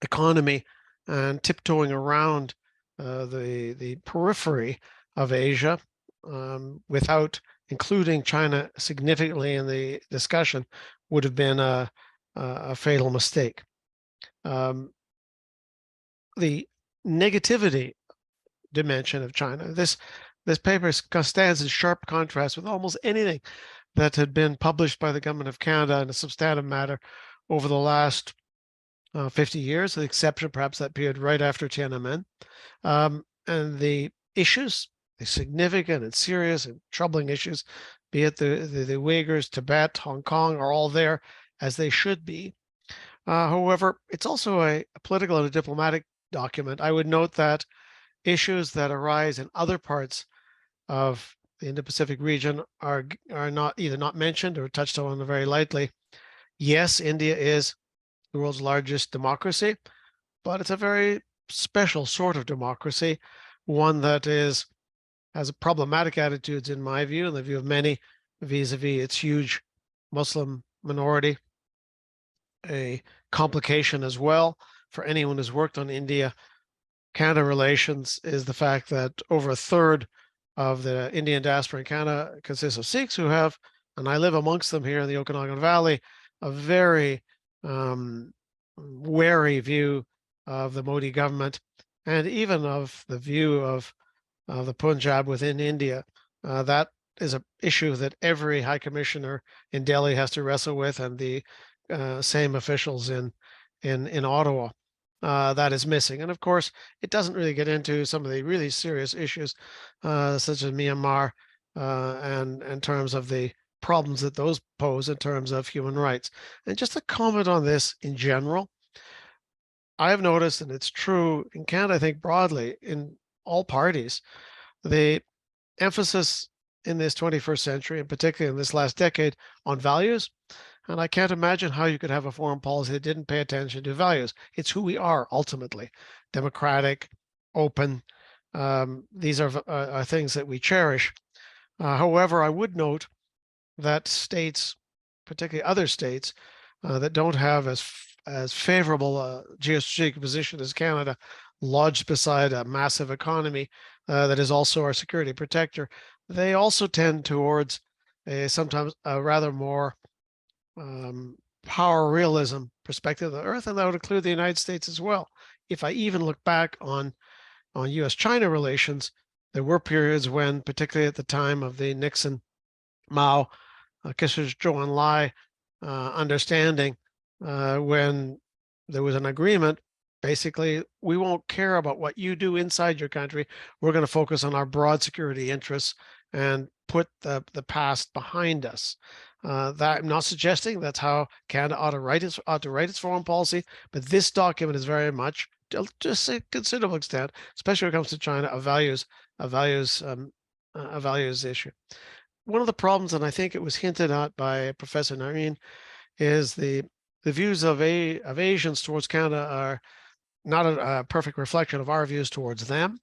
economy, and tiptoeing around the periphery of Asia without including China significantly in the discussion would have been a fatal mistake. The negativity dimension of China, this paper stands in sharp contrast with almost anything that had been published by the government of Canada in a substantive matter over the last 50 years, with the exception perhaps that period right after Tiananmen. And the issues, the significant and serious and troubling issues, be it the Uyghurs, Tibet, Hong Kong, are all there as they should be. However, it's also a political and a diplomatic document. I would note that issues that arise in other parts of the Indo-Pacific region are not either not mentioned or touched on very lightly. Yes, India is the world's largest democracy, but it's a very special sort of democracy, one that has problematic attitudes, in my view, and the view of many, vis-a-vis its huge Muslim minority. A complication as well for anyone who's worked on India-Canada relations is the fact that over a third of the Indian diaspora in Canada consists of Sikhs who have, and I live amongst them here in the Okanagan Valley, a very wary view of the Modi government, and even of the view of the Punjab within India. That is an issue that every high commissioner in Delhi has to wrestle with, and the same officials in Ottawa. That is missing. And of course, it doesn't really get into some of the really serious issues, such as Myanmar, and in terms of the problems that those pose in terms of human rights. And just to comment on this in general, I have noticed, and it's true in Canada, I think broadly in all parties, the emphasis in this 21st century, and particularly in this last decade, on values. And I can't imagine how you could have a foreign policy that didn't pay attention to values. It's who we are ultimately: democratic, open. These are things that we cherish. However, I would note that states, particularly other states, that don't have as favorable a geostrategic position as Canada, lodged beside a massive economy that is also our security protector, they also tend towards sometimes a rather more power realism perspective of the Earth, and that would include the United States as well. If I even look back on U.S.-China relations, there were periods when, particularly at the time of the Nixon, Mao, Kissinger's Zhou Enlai understanding, when there was an agreement, basically, we won't care about what you do inside your country. We're going to focus on our broad security interests and put the past behind us. That I'm not suggesting that's how Canada ought to write its foreign policy, but this document is very much, just a considerable extent, especially when it comes to China, a values issue. One of the problems, and I think it was hinted at by Professor Nareen, is the views of Asians towards Canada are not a perfect reflection of our views towards them.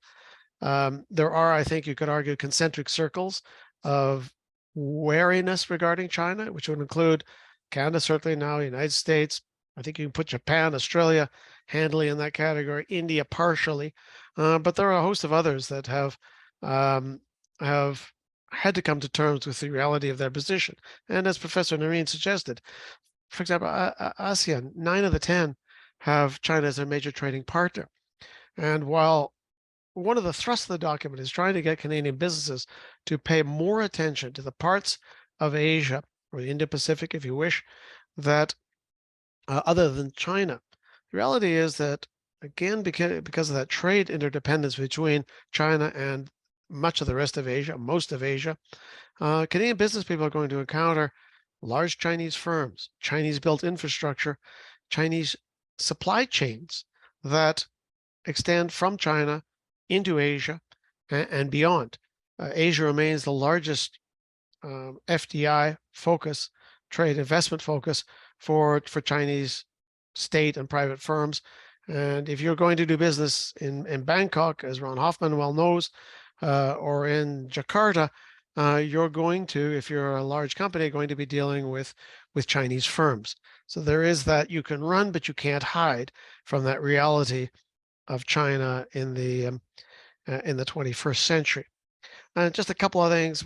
There are, I think you could argue, concentric circles of wariness regarding China, which would include Canada, certainly now, United States. I think you can put Japan, Australia handily in that category, India partially, but there are a host of others that have had to come to terms with the reality of their position. And as Professor Nareen suggested, for example, ASEAN, 9 of the 10 have China as their major trading partner. And while one of the thrusts of the document is trying to get Canadian businesses to pay more attention to the parts of Asia, or the Indo-Pacific, if you wish, that other than China, the reality is that, again, because of that trade interdependence between China and much of the rest of Asia, most of Asia, Canadian business people are going to encounter large Chinese firms, Chinese-built infrastructure, Chinese supply chains that extend from China into Asia and beyond. Asia remains the largest FDI focus, trade investment focus for Chinese state and private firms. And if you're going to do business in Bangkok, as Ron Hoffman well knows, or in Jakarta, you're going to, if you're a large company, going to be dealing with Chinese firms. So there is that you can run, but you can't hide from that reality of China in the 21st century. Just a couple of things.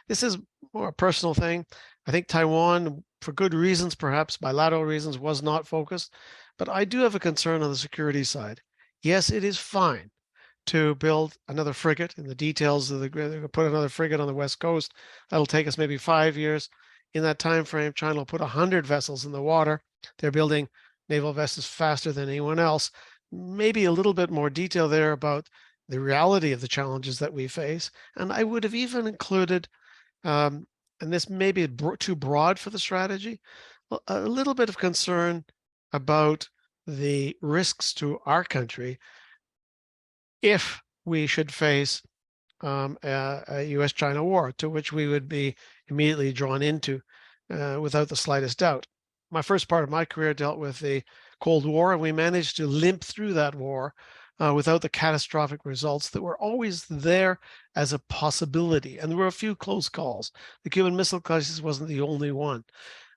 This is more a personal thing. I think Taiwan, for good reasons, perhaps bilateral reasons, was not focused. But I do have a concern on the security side. Yes, it is fine to build another frigate. In the details of put another frigate on the West Coast. That'll take us maybe 5 years. In that time frame, China will put 100 vessels in the water. They're building naval vessels faster than anyone else. Maybe a little bit more detail there about the reality of the challenges that we face. And I would have even included, and this may be too broad for the strategy, a little bit of concern about the risks to our country if we should face a US-China war, to which we would be immediately drawn into without the slightest doubt. My first part of my career dealt with the Cold War, and we managed to limp through that war without the catastrophic results that were always there as a possibility. And there were a few close calls. The Cuban Missile Crisis wasn't the only one.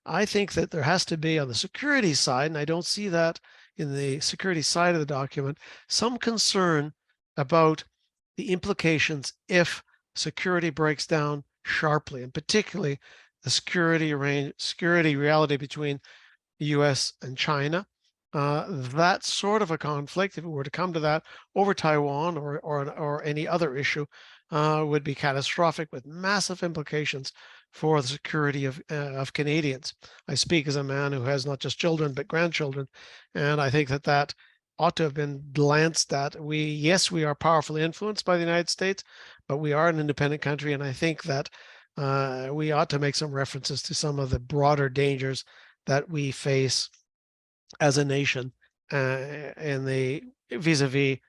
I think that there has to be, on the security side, and I don't see that in the security side of the document, some concern about the implications if security breaks down sharply, and particularly the security reality between the US and China. that sort of a conflict, if it were to come to that over Taiwan or any other issue, would be catastrophic with massive implications for the security of Canadians. I speak as a man who has not just children but grandchildren, and I think that ought to have been glanced at. Yes, we are powerfully influenced by the United States, but we are an independent country, and I think that we ought to make some references to some of the broader dangers that we face as a nation in the vis-a-vis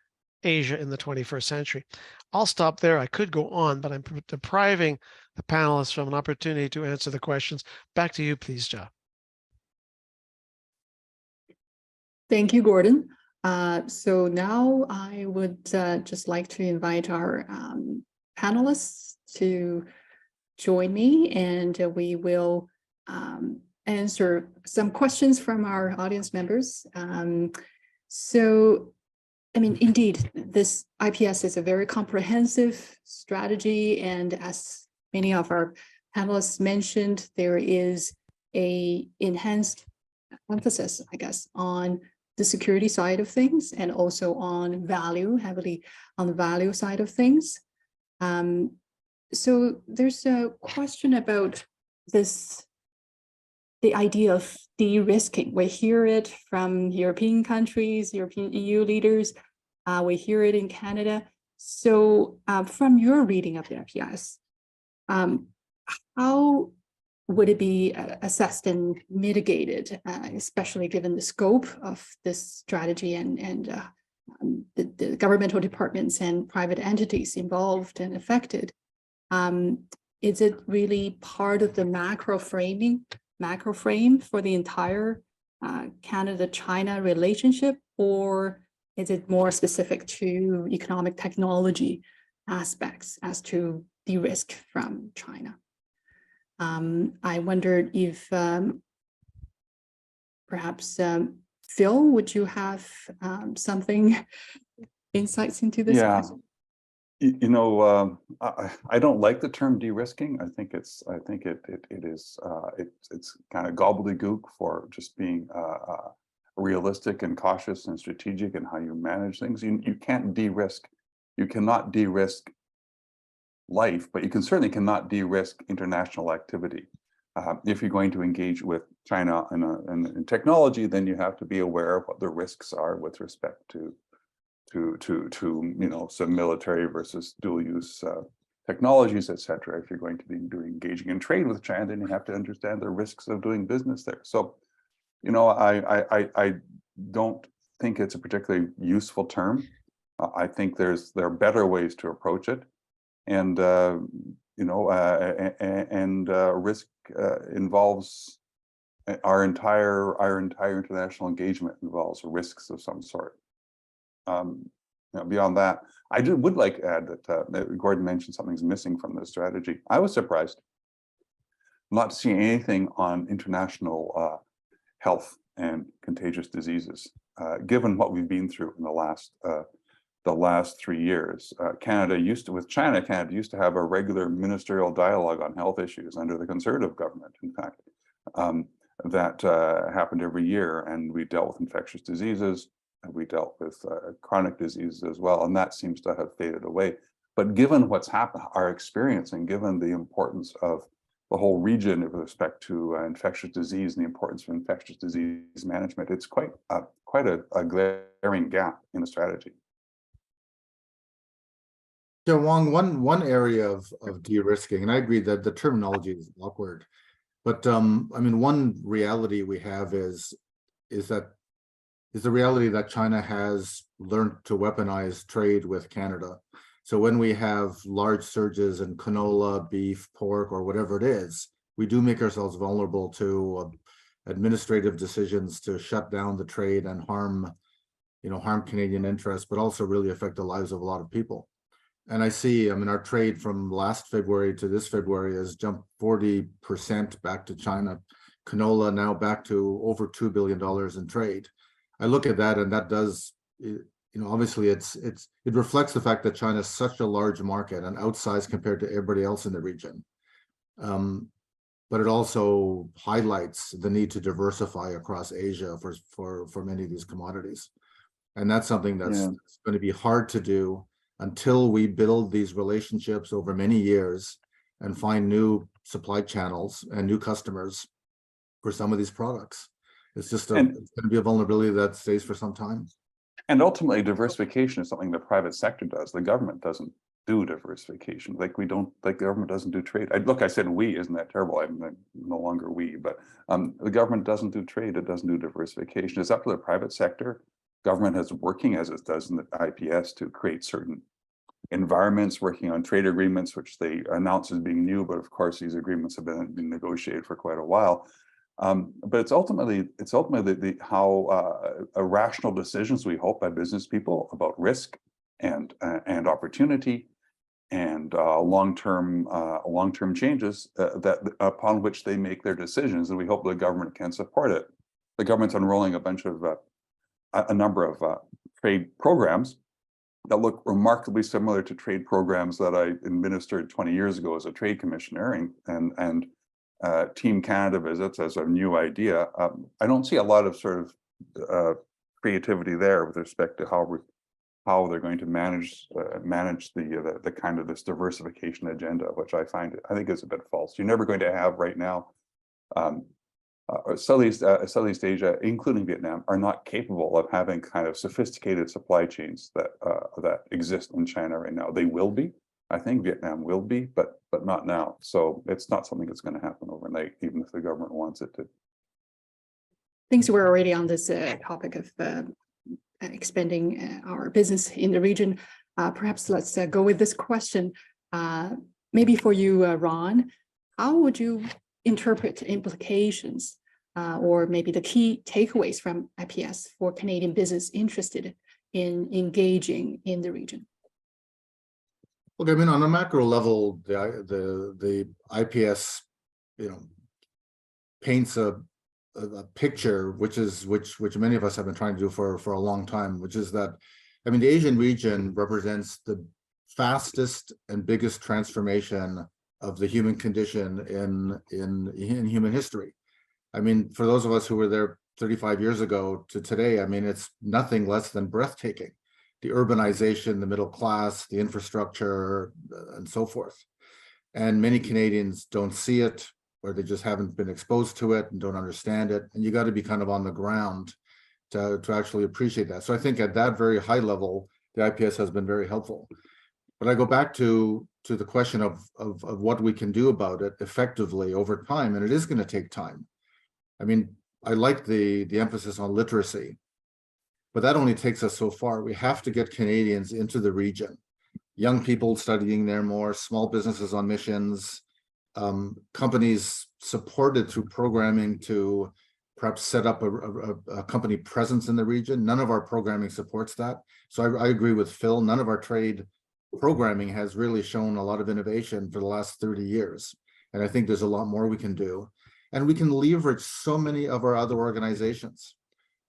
Asia in the 21st century. I'll stop there. I could go on, but I'm depriving the panelists from an opportunity to answer the questions. Back to you, please, Ja. Thank you, Gordon. So now I would just like to invite our panelists to join me, and we will answer some questions from our audience members. So, I mean, indeed, this IPS is a very comprehensive strategy, and as many of our panelists mentioned, there is a enhanced emphasis, I guess, on the security side of things and also on value, heavily on the value side of things. So there's a question about this, the idea of de-risking. We hear it from European countries, European EU leaders. We hear it in Canada. So from your reading of the IPS, how would it be assessed and mitigated, especially given the scope of this strategy and the governmental departments and private entities involved and affected? Is it really part of the macro frame for the entire Canada-China relationship, or is it more specific to economic technology aspects as to de-risk from China? I wondered if perhaps Phil, would you have something insights into this question? You know, I don't like the term de-risking. I think it's kind of gobbledygook for just being realistic and cautious and strategic in how you manage things. You can't de-risk. You cannot de-risk life, but you certainly cannot de-risk international activity. If you're going to engage with China in technology, then you have to be aware of what the risks are with respect to you know, some military versus dual use technologies, etc. If you're going to be engaging in trade with China, then you have to understand the risks of doing business there. So, you know, I don't think it's a particularly useful term. I think there are better ways to approach it, and you know, risk involves our entire international engagement involves risks of some sort. You know, beyond that, I would like to add that Gordon mentioned something's missing from this strategy. I was surprised not to see anything on international health and contagious diseases, given what we've been through in the last 3 years. Canada used to have a regular ministerial dialogue on health issues under the Conservative government, in fact, that happened every year, and we dealt with infectious diseases. We dealt with chronic diseases as well, and that seems to have faded away. But given what's happened, our experience, and given the importance of the whole region with respect to infectious disease and the importance of infectious disease management, it's quite a glaring gap in the strategy. So Wong, one area of de-risking, and I agree that the terminology is awkward, but I mean, one reality we have is the reality that China has learned to weaponize trade with Canada. So when we have large surges in canola, beef, pork, or whatever it is, we do make ourselves vulnerable to administrative decisions to shut down the trade and harm Canadian interests, but also really affect the lives of a lot of people. And I mean, our trade from last February to this February has jumped 40% back to China. Canola now back to over $2 billion in trade. I look at that, and that does, you know, obviously it reflects the fact that China is such a large market and outsized compared to everybody else in the region. but it also highlights the need to diversify across Asia for many of these commodities. And that's something that's going to be hard to do until we build these relationships over many years and find new supply channels and new customers for some of these products. It's just it's going to be a vulnerability that stays for some time. And ultimately, diversification is something the private sector does. The government doesn't do diversification. Like the government doesn't do trade. I said we, isn't that terrible? I'm no longer we, but the government doesn't do trade. It doesn't do diversification. It's up to the private sector. Government is working, as it does in the IPS, to create certain environments, working on trade agreements, which they announce as being new, but of course these agreements have been negotiated for quite a while. But it's ultimately how rational decisions, we hope, by business people about risk and opportunity and long-term changes that upon which they make their decisions, and we hope the government can support it. The government's unrolling a number of trade programs that look remarkably similar to trade programs that I administered 20 years ago as a trade commissioner, and Team Canada visits as a new idea. I don't see a lot of sort of creativity there with respect to how they're going to manage the kind of this diversification agenda, which I think is a bit false. You're never going to have right now. Southeast Asia, including Vietnam, are not capable of having kind of sophisticated supply chains that exist in China right now. They will be. I think Vietnam will be, but not now. So it's not something that's going to happen overnight, even if the government wants it to. Since we're already on this topic of expanding our business in the region, perhaps let's go with this question. Maybe for you, Ron, how would you interpret implications or maybe the key takeaways from IPS for Canadian business interested in engaging in the region? Look, I mean, on a macro level, the IPS, paints a picture which many of us have been trying to do for a long time, which is that, I mean, the Asian region represents the fastest and biggest transformation of the human condition in human history. I mean, for those of us who were there 35 years ago to today, I mean, it's nothing less than breathtaking. The urbanization, the middle class, the infrastructure, and so forth. And many Canadians don't see it, or they just haven't been exposed to it and don't understand it. And you got to be kind of on the ground to actually appreciate that. So I think at that very high level, the IPS has been very helpful. But I go back to the question of what we can do about it effectively over time, and it is going to take time. I mean, I like the emphasis on literacy, but that only takes us so far. We have to get Canadians into the region, young people studying there more, small businesses on missions, companies supported through programming to perhaps set up a company presence in the region. None of our programming supports that. So I agree with Phil. None of our trade programming has really shown a lot of innovation for the last 30 years. And I think there's a lot more we can do. And we can leverage so many of our other organizations.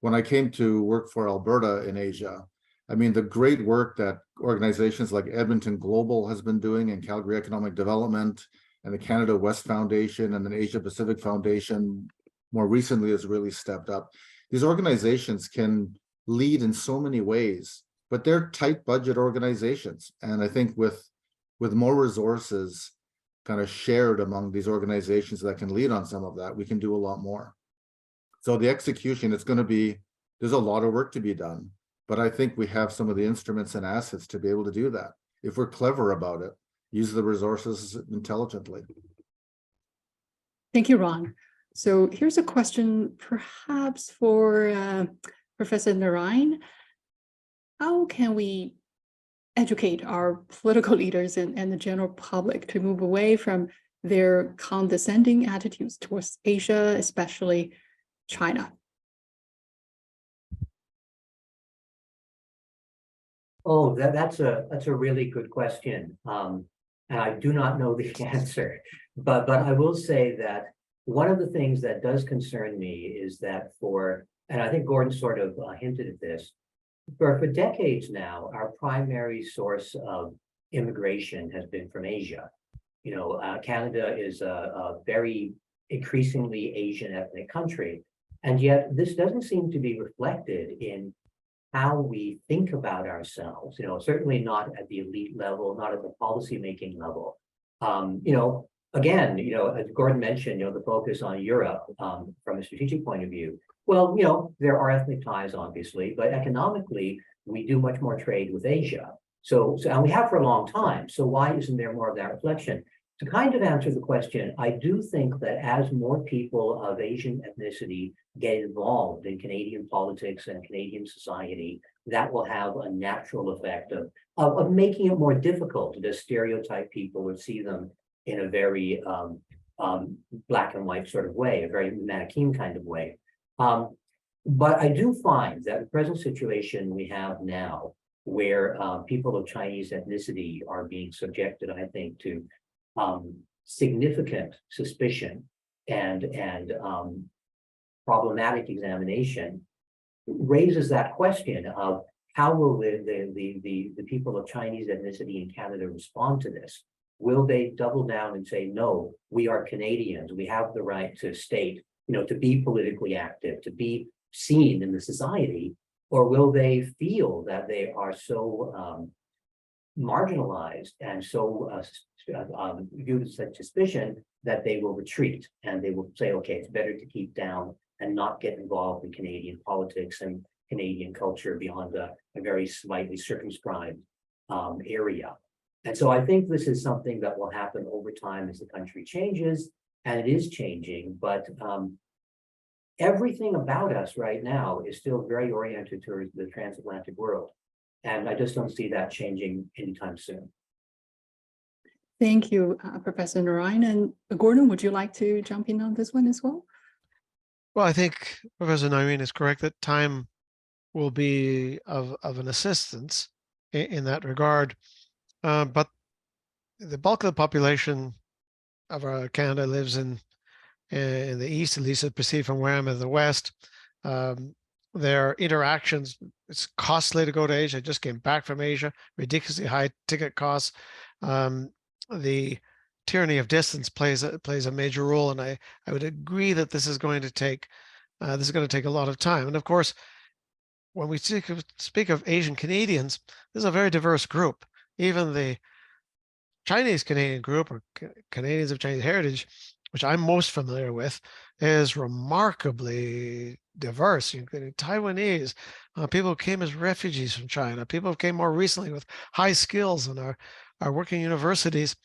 When I came to work for Alberta in Asia, I mean, the great work that organizations like Edmonton Global has been doing in Calgary Economic Development, and the Canada West Foundation and the Asia-Pacific Foundation more recently has really stepped up. These organizations can lead in so many ways, but they're tight budget organizations. And I think with more resources kind of shared among these organizations that can lead on some of that, we can do a lot more. So the execution, there's a lot of work to be done, but I think we have some of the instruments and assets to be able to do that. If we're clever about it, use the resources intelligently. Thank you, Ron. So here's a question perhaps for Professor Narayan. How can we educate our political leaders and the general public to move away from their condescending attitudes towards Asia, especially China? Oh, that's a really good question. And I do not know the answer, but I will say that one of the things that does concern me is that and I think Gordon sort of hinted at this, for decades now, our primary source of immigration has been from Asia. Canada is a very increasingly Asian ethnic country. And yet this doesn't seem to be reflected in how we think about ourselves, certainly not at the elite level, not at the policymaking level. Again, as Gordon mentioned, the focus on Europe from a strategic point of view. Well, there are ethnic ties, obviously, but economically, we do much more trade with Asia. So and we have for a long time. So why isn't there more of that reflection? To kind of answer the question, I do think that as more people of Asian ethnicity get involved in Canadian politics and Canadian society, that will have a natural effect of making it more difficult to stereotype people or see them in a very black and white sort of way, a very Manichaean kind of way. But I do find that the present situation we have now, where people of Chinese ethnicity are being subjected, I think, to significant suspicion and problematic examination, raises that question of how will the people of Chinese ethnicity in Canada respond to this? Will they double down and say, no, we are Canadians, we have the right to state, to be politically active, to be seen in the society? Or will they feel that they are so marginalized and so viewed with such suspicion that they will retreat and they will say, okay, it's better to keep down and not get involved in Canadian politics and Canadian culture beyond a very slightly circumscribed area. And so I think this is something that will happen over time as the country changes, and it is changing, but everything about us right now is still very oriented towards the transatlantic world. And I just don't see that changing anytime soon. Thank you, Professor Narayan. And Gordon, would you like to jump in on this one as well? Well, I think Professor Narayan is correct that time will be of an assistance in that regard. But the bulk of the population of Canada lives in the east, at least perceived from where I'm in the west. Their interactions, it's costly to go to Asia. I just came back from Asia, ridiculously high ticket costs. The tyranny of distance plays a major role, and I would agree that this is going to take a lot of time. And of course, when we speak of Asian Canadians, this is a very diverse group. Even the Chinese Canadian group, or Canadians of Chinese heritage, which I'm most familiar with, is remarkably diverse, including Taiwanese, people who came as refugees from China, people who came more recently with high skills and are working universities,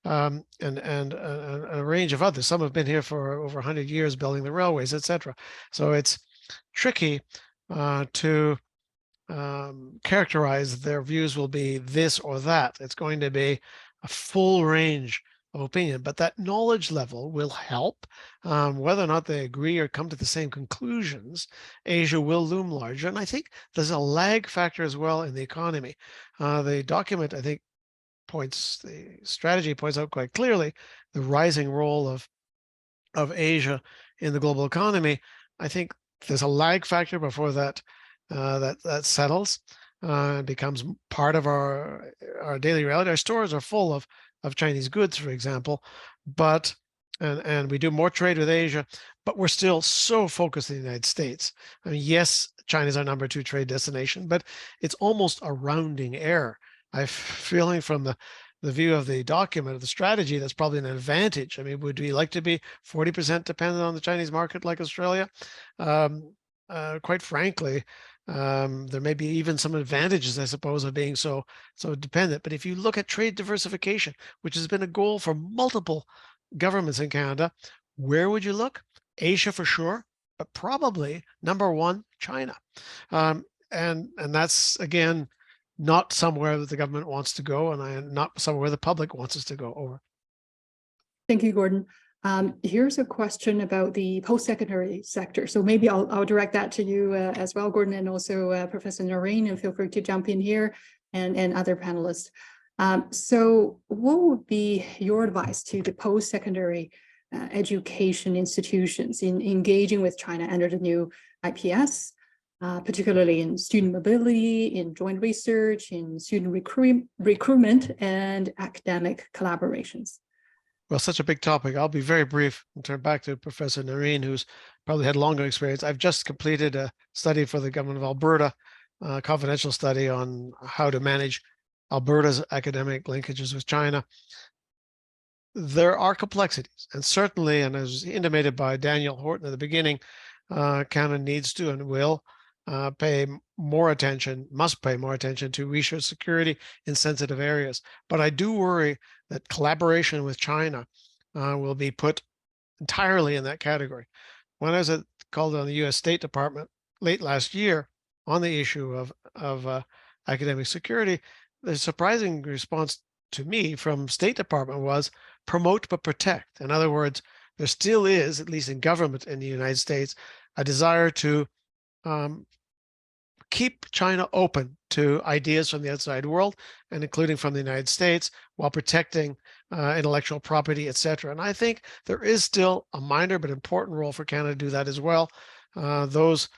and a range of others. Some have been here for over 100 years building the railways, etc. So it's tricky to characterize their views will be this or that. It's going to be a full range of opinion, but that knowledge level will help. Whether or not they agree or come to the same conclusions, Asia will loom larger. And I think there's a lag factor as well in the economy. The document, I think, the strategy points out quite clearly the rising role of Asia in the global economy. I think there's a lag factor before that settles, becomes part of our daily reality. Our stores are full of Chinese goods, for example, but and we do more trade with Asia, but we're still so focused in the United States. I mean, yes, China's our number 2 trade destination, but it's almost a rounding error. I'm feeling from the view of the document, of the strategy, that's probably an advantage. I mean, would we like to be 40% dependent on the Chinese market like Australia? Quite frankly, there may be even some advantages, I suppose, of being so dependent. But if you look at trade diversification, which has been a goal for multiple governments in Canada, where would you look? Asia for sure, but probably number 1, China. And that's, again, not somewhere that the government wants to go, and not somewhere the public wants us to go. Over. Thank you, Gordon. Here's a question about the post-secondary sector. So maybe I'll direct that to you as well, Gordon, and also Professor Narayan, and feel free to jump in here, and other panelists. So what would be your advice to the post-secondary education institutions in engaging with China under the new IPS, particularly in student mobility, in joint research, in student recruitment, and academic collaborations? Well, such a big topic. I'll be very brief and turn back to Professor Nareen, who's probably had longer experience. I've just completed a study for the government of Alberta, a confidential study on how to manage Alberta's academic linkages with China. There are complexities, and certainly, and as intimated by Daniel Horton at the beginning, Canada needs to and will pay more attention, must pay more attention to research security in sensitive areas. But I do worry that collaboration with China will be put entirely in that category. When I was called on the U.S. State Department late last year on the issue of academic security, the surprising response to me from State Department was promote but protect. In other words, there still is, at least in government in the United States, a desire to keep China open to ideas from the outside world, and including from the United States, while protecting intellectual property, et cetera. And I think there is still a minor but important role for Canada to do that as well. Those,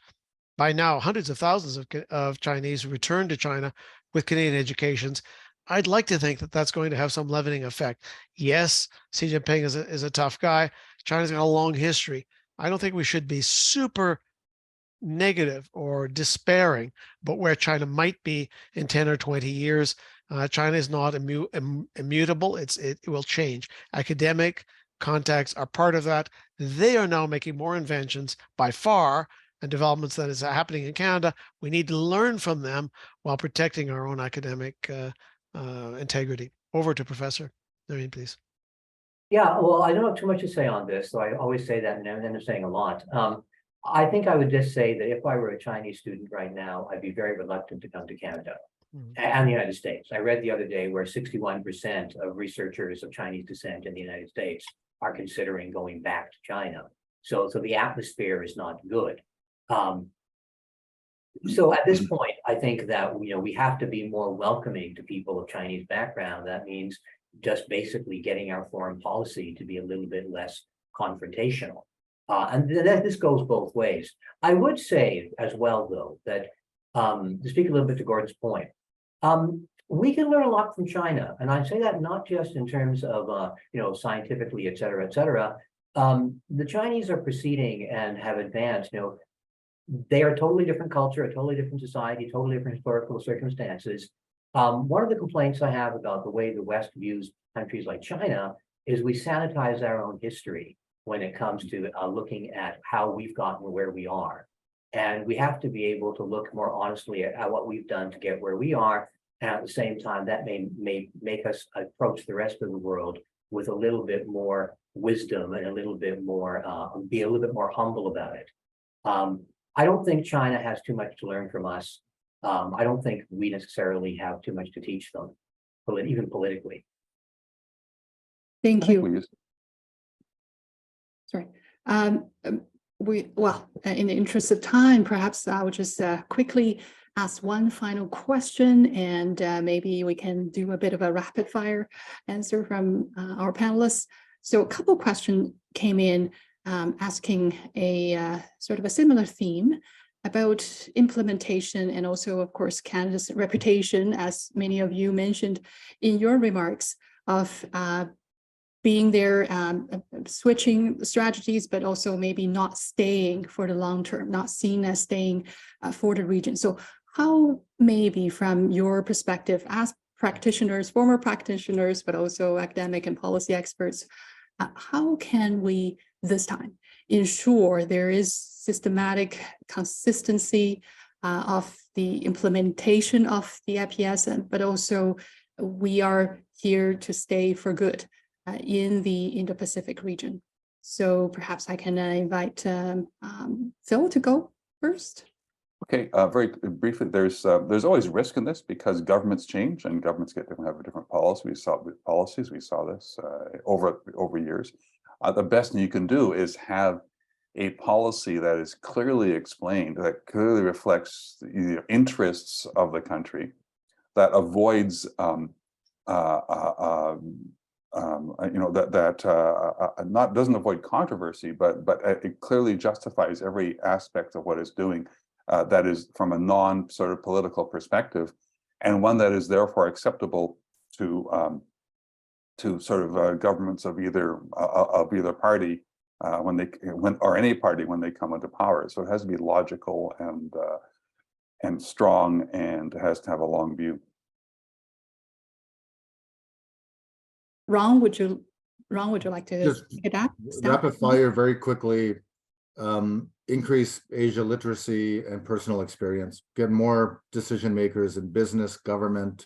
by now, hundreds of thousands of Chinese return to China with Canadian educations. I'd like to think that that's going to have some leavening effect. Yes, Xi Jinping is a tough guy. China's got a long history. I don't think we should be super negative or despairing, but where China might be in 10 or 20 years. China is not immutable. It will change. Academic contacts are part of that. They are now making more inventions by far and developments that is happening in Canada. We need to learn from them while protecting our own academic integrity. Over to Professor Nareen, please. Yeah, well, I don't have too much to say on this, so I always say that and then end up saying a lot. I think I would just say that if I were a Chinese student right now, I'd be very reluctant to come to Canada and the United States. I read the other day where 61% of researchers of Chinese descent in the United States are considering going back to China. So the atmosphere is not good. So at this point, I think that we have to be more welcoming to people of Chinese background. That means just basically getting our foreign policy to be a little bit less confrontational. And this goes both ways. I would say as well, though, that to speak a little bit to Gordon's point, we can learn a lot from China. And I say that not just in terms of, scientifically, et cetera, et cetera. The Chinese are proceeding and have advanced, they are a totally different culture, a totally different society, totally different historical circumstances. One of the complaints I have about the way the West views countries like China is we sanitize our own history when it comes to looking at how we've gotten where we are. And we have to be able to look more honestly at what we've done to get where we are. And at the same time, that may make us approach the rest of the world with a little bit more wisdom and a little bit more, be a little bit more humble about it. I don't think China has too much to learn from us. I don't think we necessarily have too much to teach them, even politically. Thank you. Sorry. In the interest of time, perhaps I would just quickly ask one final question, and maybe we can do a bit of a rapid fire answer from our panelists. So a couple of questions came in asking a sort of a similar theme about implementation and also, of course, Canada's reputation, as many of you mentioned in your remarks, of being there, switching strategies, but also maybe not staying for the long term, not seen as staying for the region. So how maybe from your perspective as practitioners, former practitioners, but also academic and policy experts, how can we this time ensure there is systematic consistency of the implementation of the IPS, but also we are here to stay for good in the Indo-Pacific region? So perhaps I can invite Phil to go first. Okay, very briefly, there's always risk in this because governments change and governments have a different policy. We saw this over years. The best thing you can do is have a policy that is clearly explained, that clearly reflects the interests of the country, that avoids doesn't avoid controversy, but it clearly justifies every aspect of what it's doing. That is from a non-sort of political perspective, and one that is therefore acceptable to to sort of governments of either party or any party when they come into power. So it has to be logical and strong, and it has to have a long view. Ron, would you like to Just take that? rapid fire very quickly. Increase Asia literacy and personal experience, get more decision makers in business, government,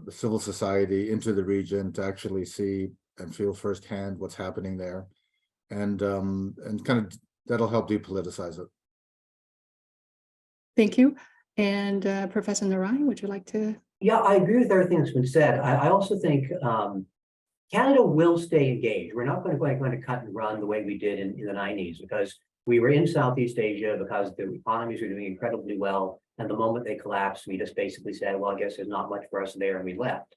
civil society into the region to actually see and feel firsthand what's happening there, and kind of that'll help depoliticize it. Thank you. And Professor Narayan, would you like to? Yeah, I agree with everything that's been said. I also think Canada will stay engaged. We're not going to cut and run the way we did in the 90s, because we were in Southeast Asia because the economies were doing incredibly well. And the moment they collapsed, we just basically said, well, I guess there's not much for us there, and we left.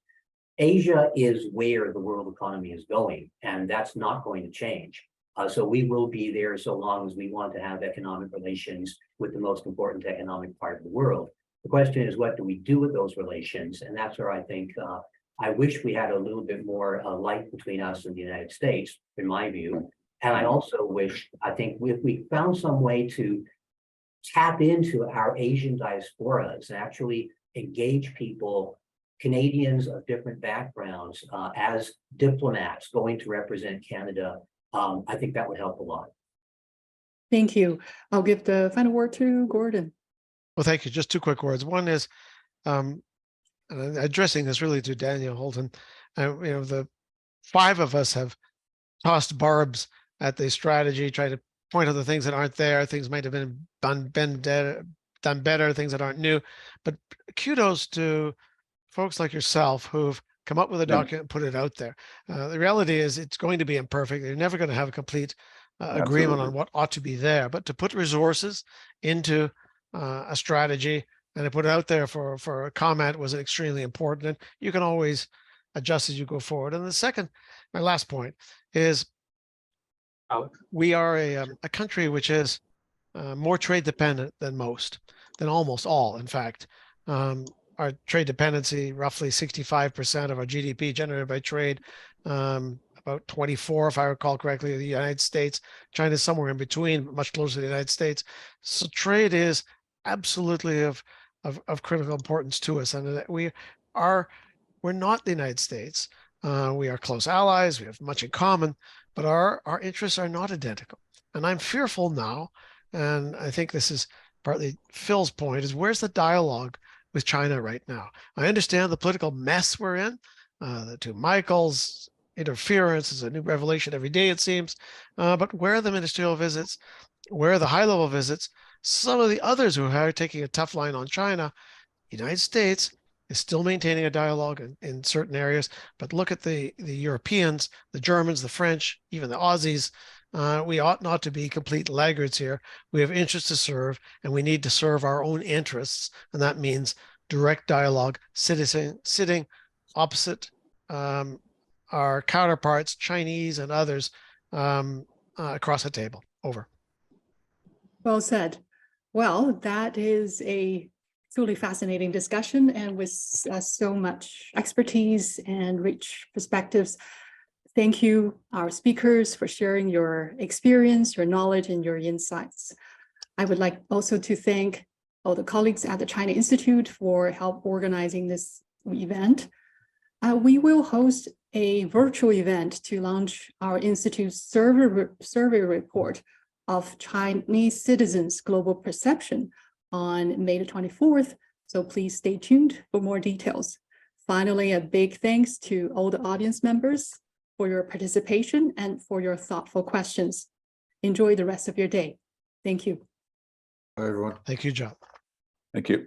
Asia is where the world economy is going, and that's not going to change. So we will be there so long as we want to have economic relations with the most important economic part of the world. The question is, what do we do with those relations? And that's where I think I wish we had a little bit more light between us and the United States, in my view. And I also wish, I think if we found some way to tap into our Asian diasporas and actually engage people, Canadians of different backgrounds, as diplomats going to represent Canada, I think that would help a lot. Thank you. I'll give the final word to Gordon. Well, thank you. Just two quick words. One is addressing this really to Daniel Holton. The five of us have tossed barbs at the strategy, try to point out the things that aren't there. Things might have been done better, things that aren't new. But kudos to folks like yourself who've come up with a document and put it out there. The reality is it's going to be imperfect. You're never going to have a complete agreement on what ought to be there, but to put resources into a strategy and to put it out there for a comment was extremely important. And you can always adjust as you go forward. And the second, my last point is, Alex? We are a country which is more trade dependent than almost all, in fact. Our trade dependency, roughly 65% of our GDP generated by trade, about 24, if I recall correctly, the United States. China is somewhere in between, but much closer to the United States. So trade is absolutely of critical importance to us. And we're not the United States. We are close allies. We have much in common, but our interests are not identical. And I'm fearful now, and I think this is partly Phil's point, is where's the dialogue with China right now? I understand the political mess we're in. The two Michaels, interference is a new revelation every day, it seems. But where are the ministerial visits? Where are the high-level visits? Some of the others who are taking a tough line on China, the United States is still maintaining a dialogue in certain areas. But look at the Europeans, the Germans, the French, even the Aussies. We ought not to be complete laggards here. We have interests to serve, and we need to serve our own interests. And that means direct dialogue, sitting opposite our counterparts, Chinese and others, across the table. Over. Well said. Well, that is a truly fascinating discussion, and with so much expertise and rich perspectives. Thank you, our speakers, for sharing your experience, your knowledge, and your insights. I would like also to thank all the colleagues at the China Institute for help organizing this event. We will host a virtual event to launch our Institute's survey report of Chinese citizens' global perception on May the 24th. So please stay tuned for more details. Finally, a big thanks to all the audience members for your participation and for your thoughtful questions. Enjoy the rest of your day. Thank you. Bye, everyone. Thank you, John. Thank you.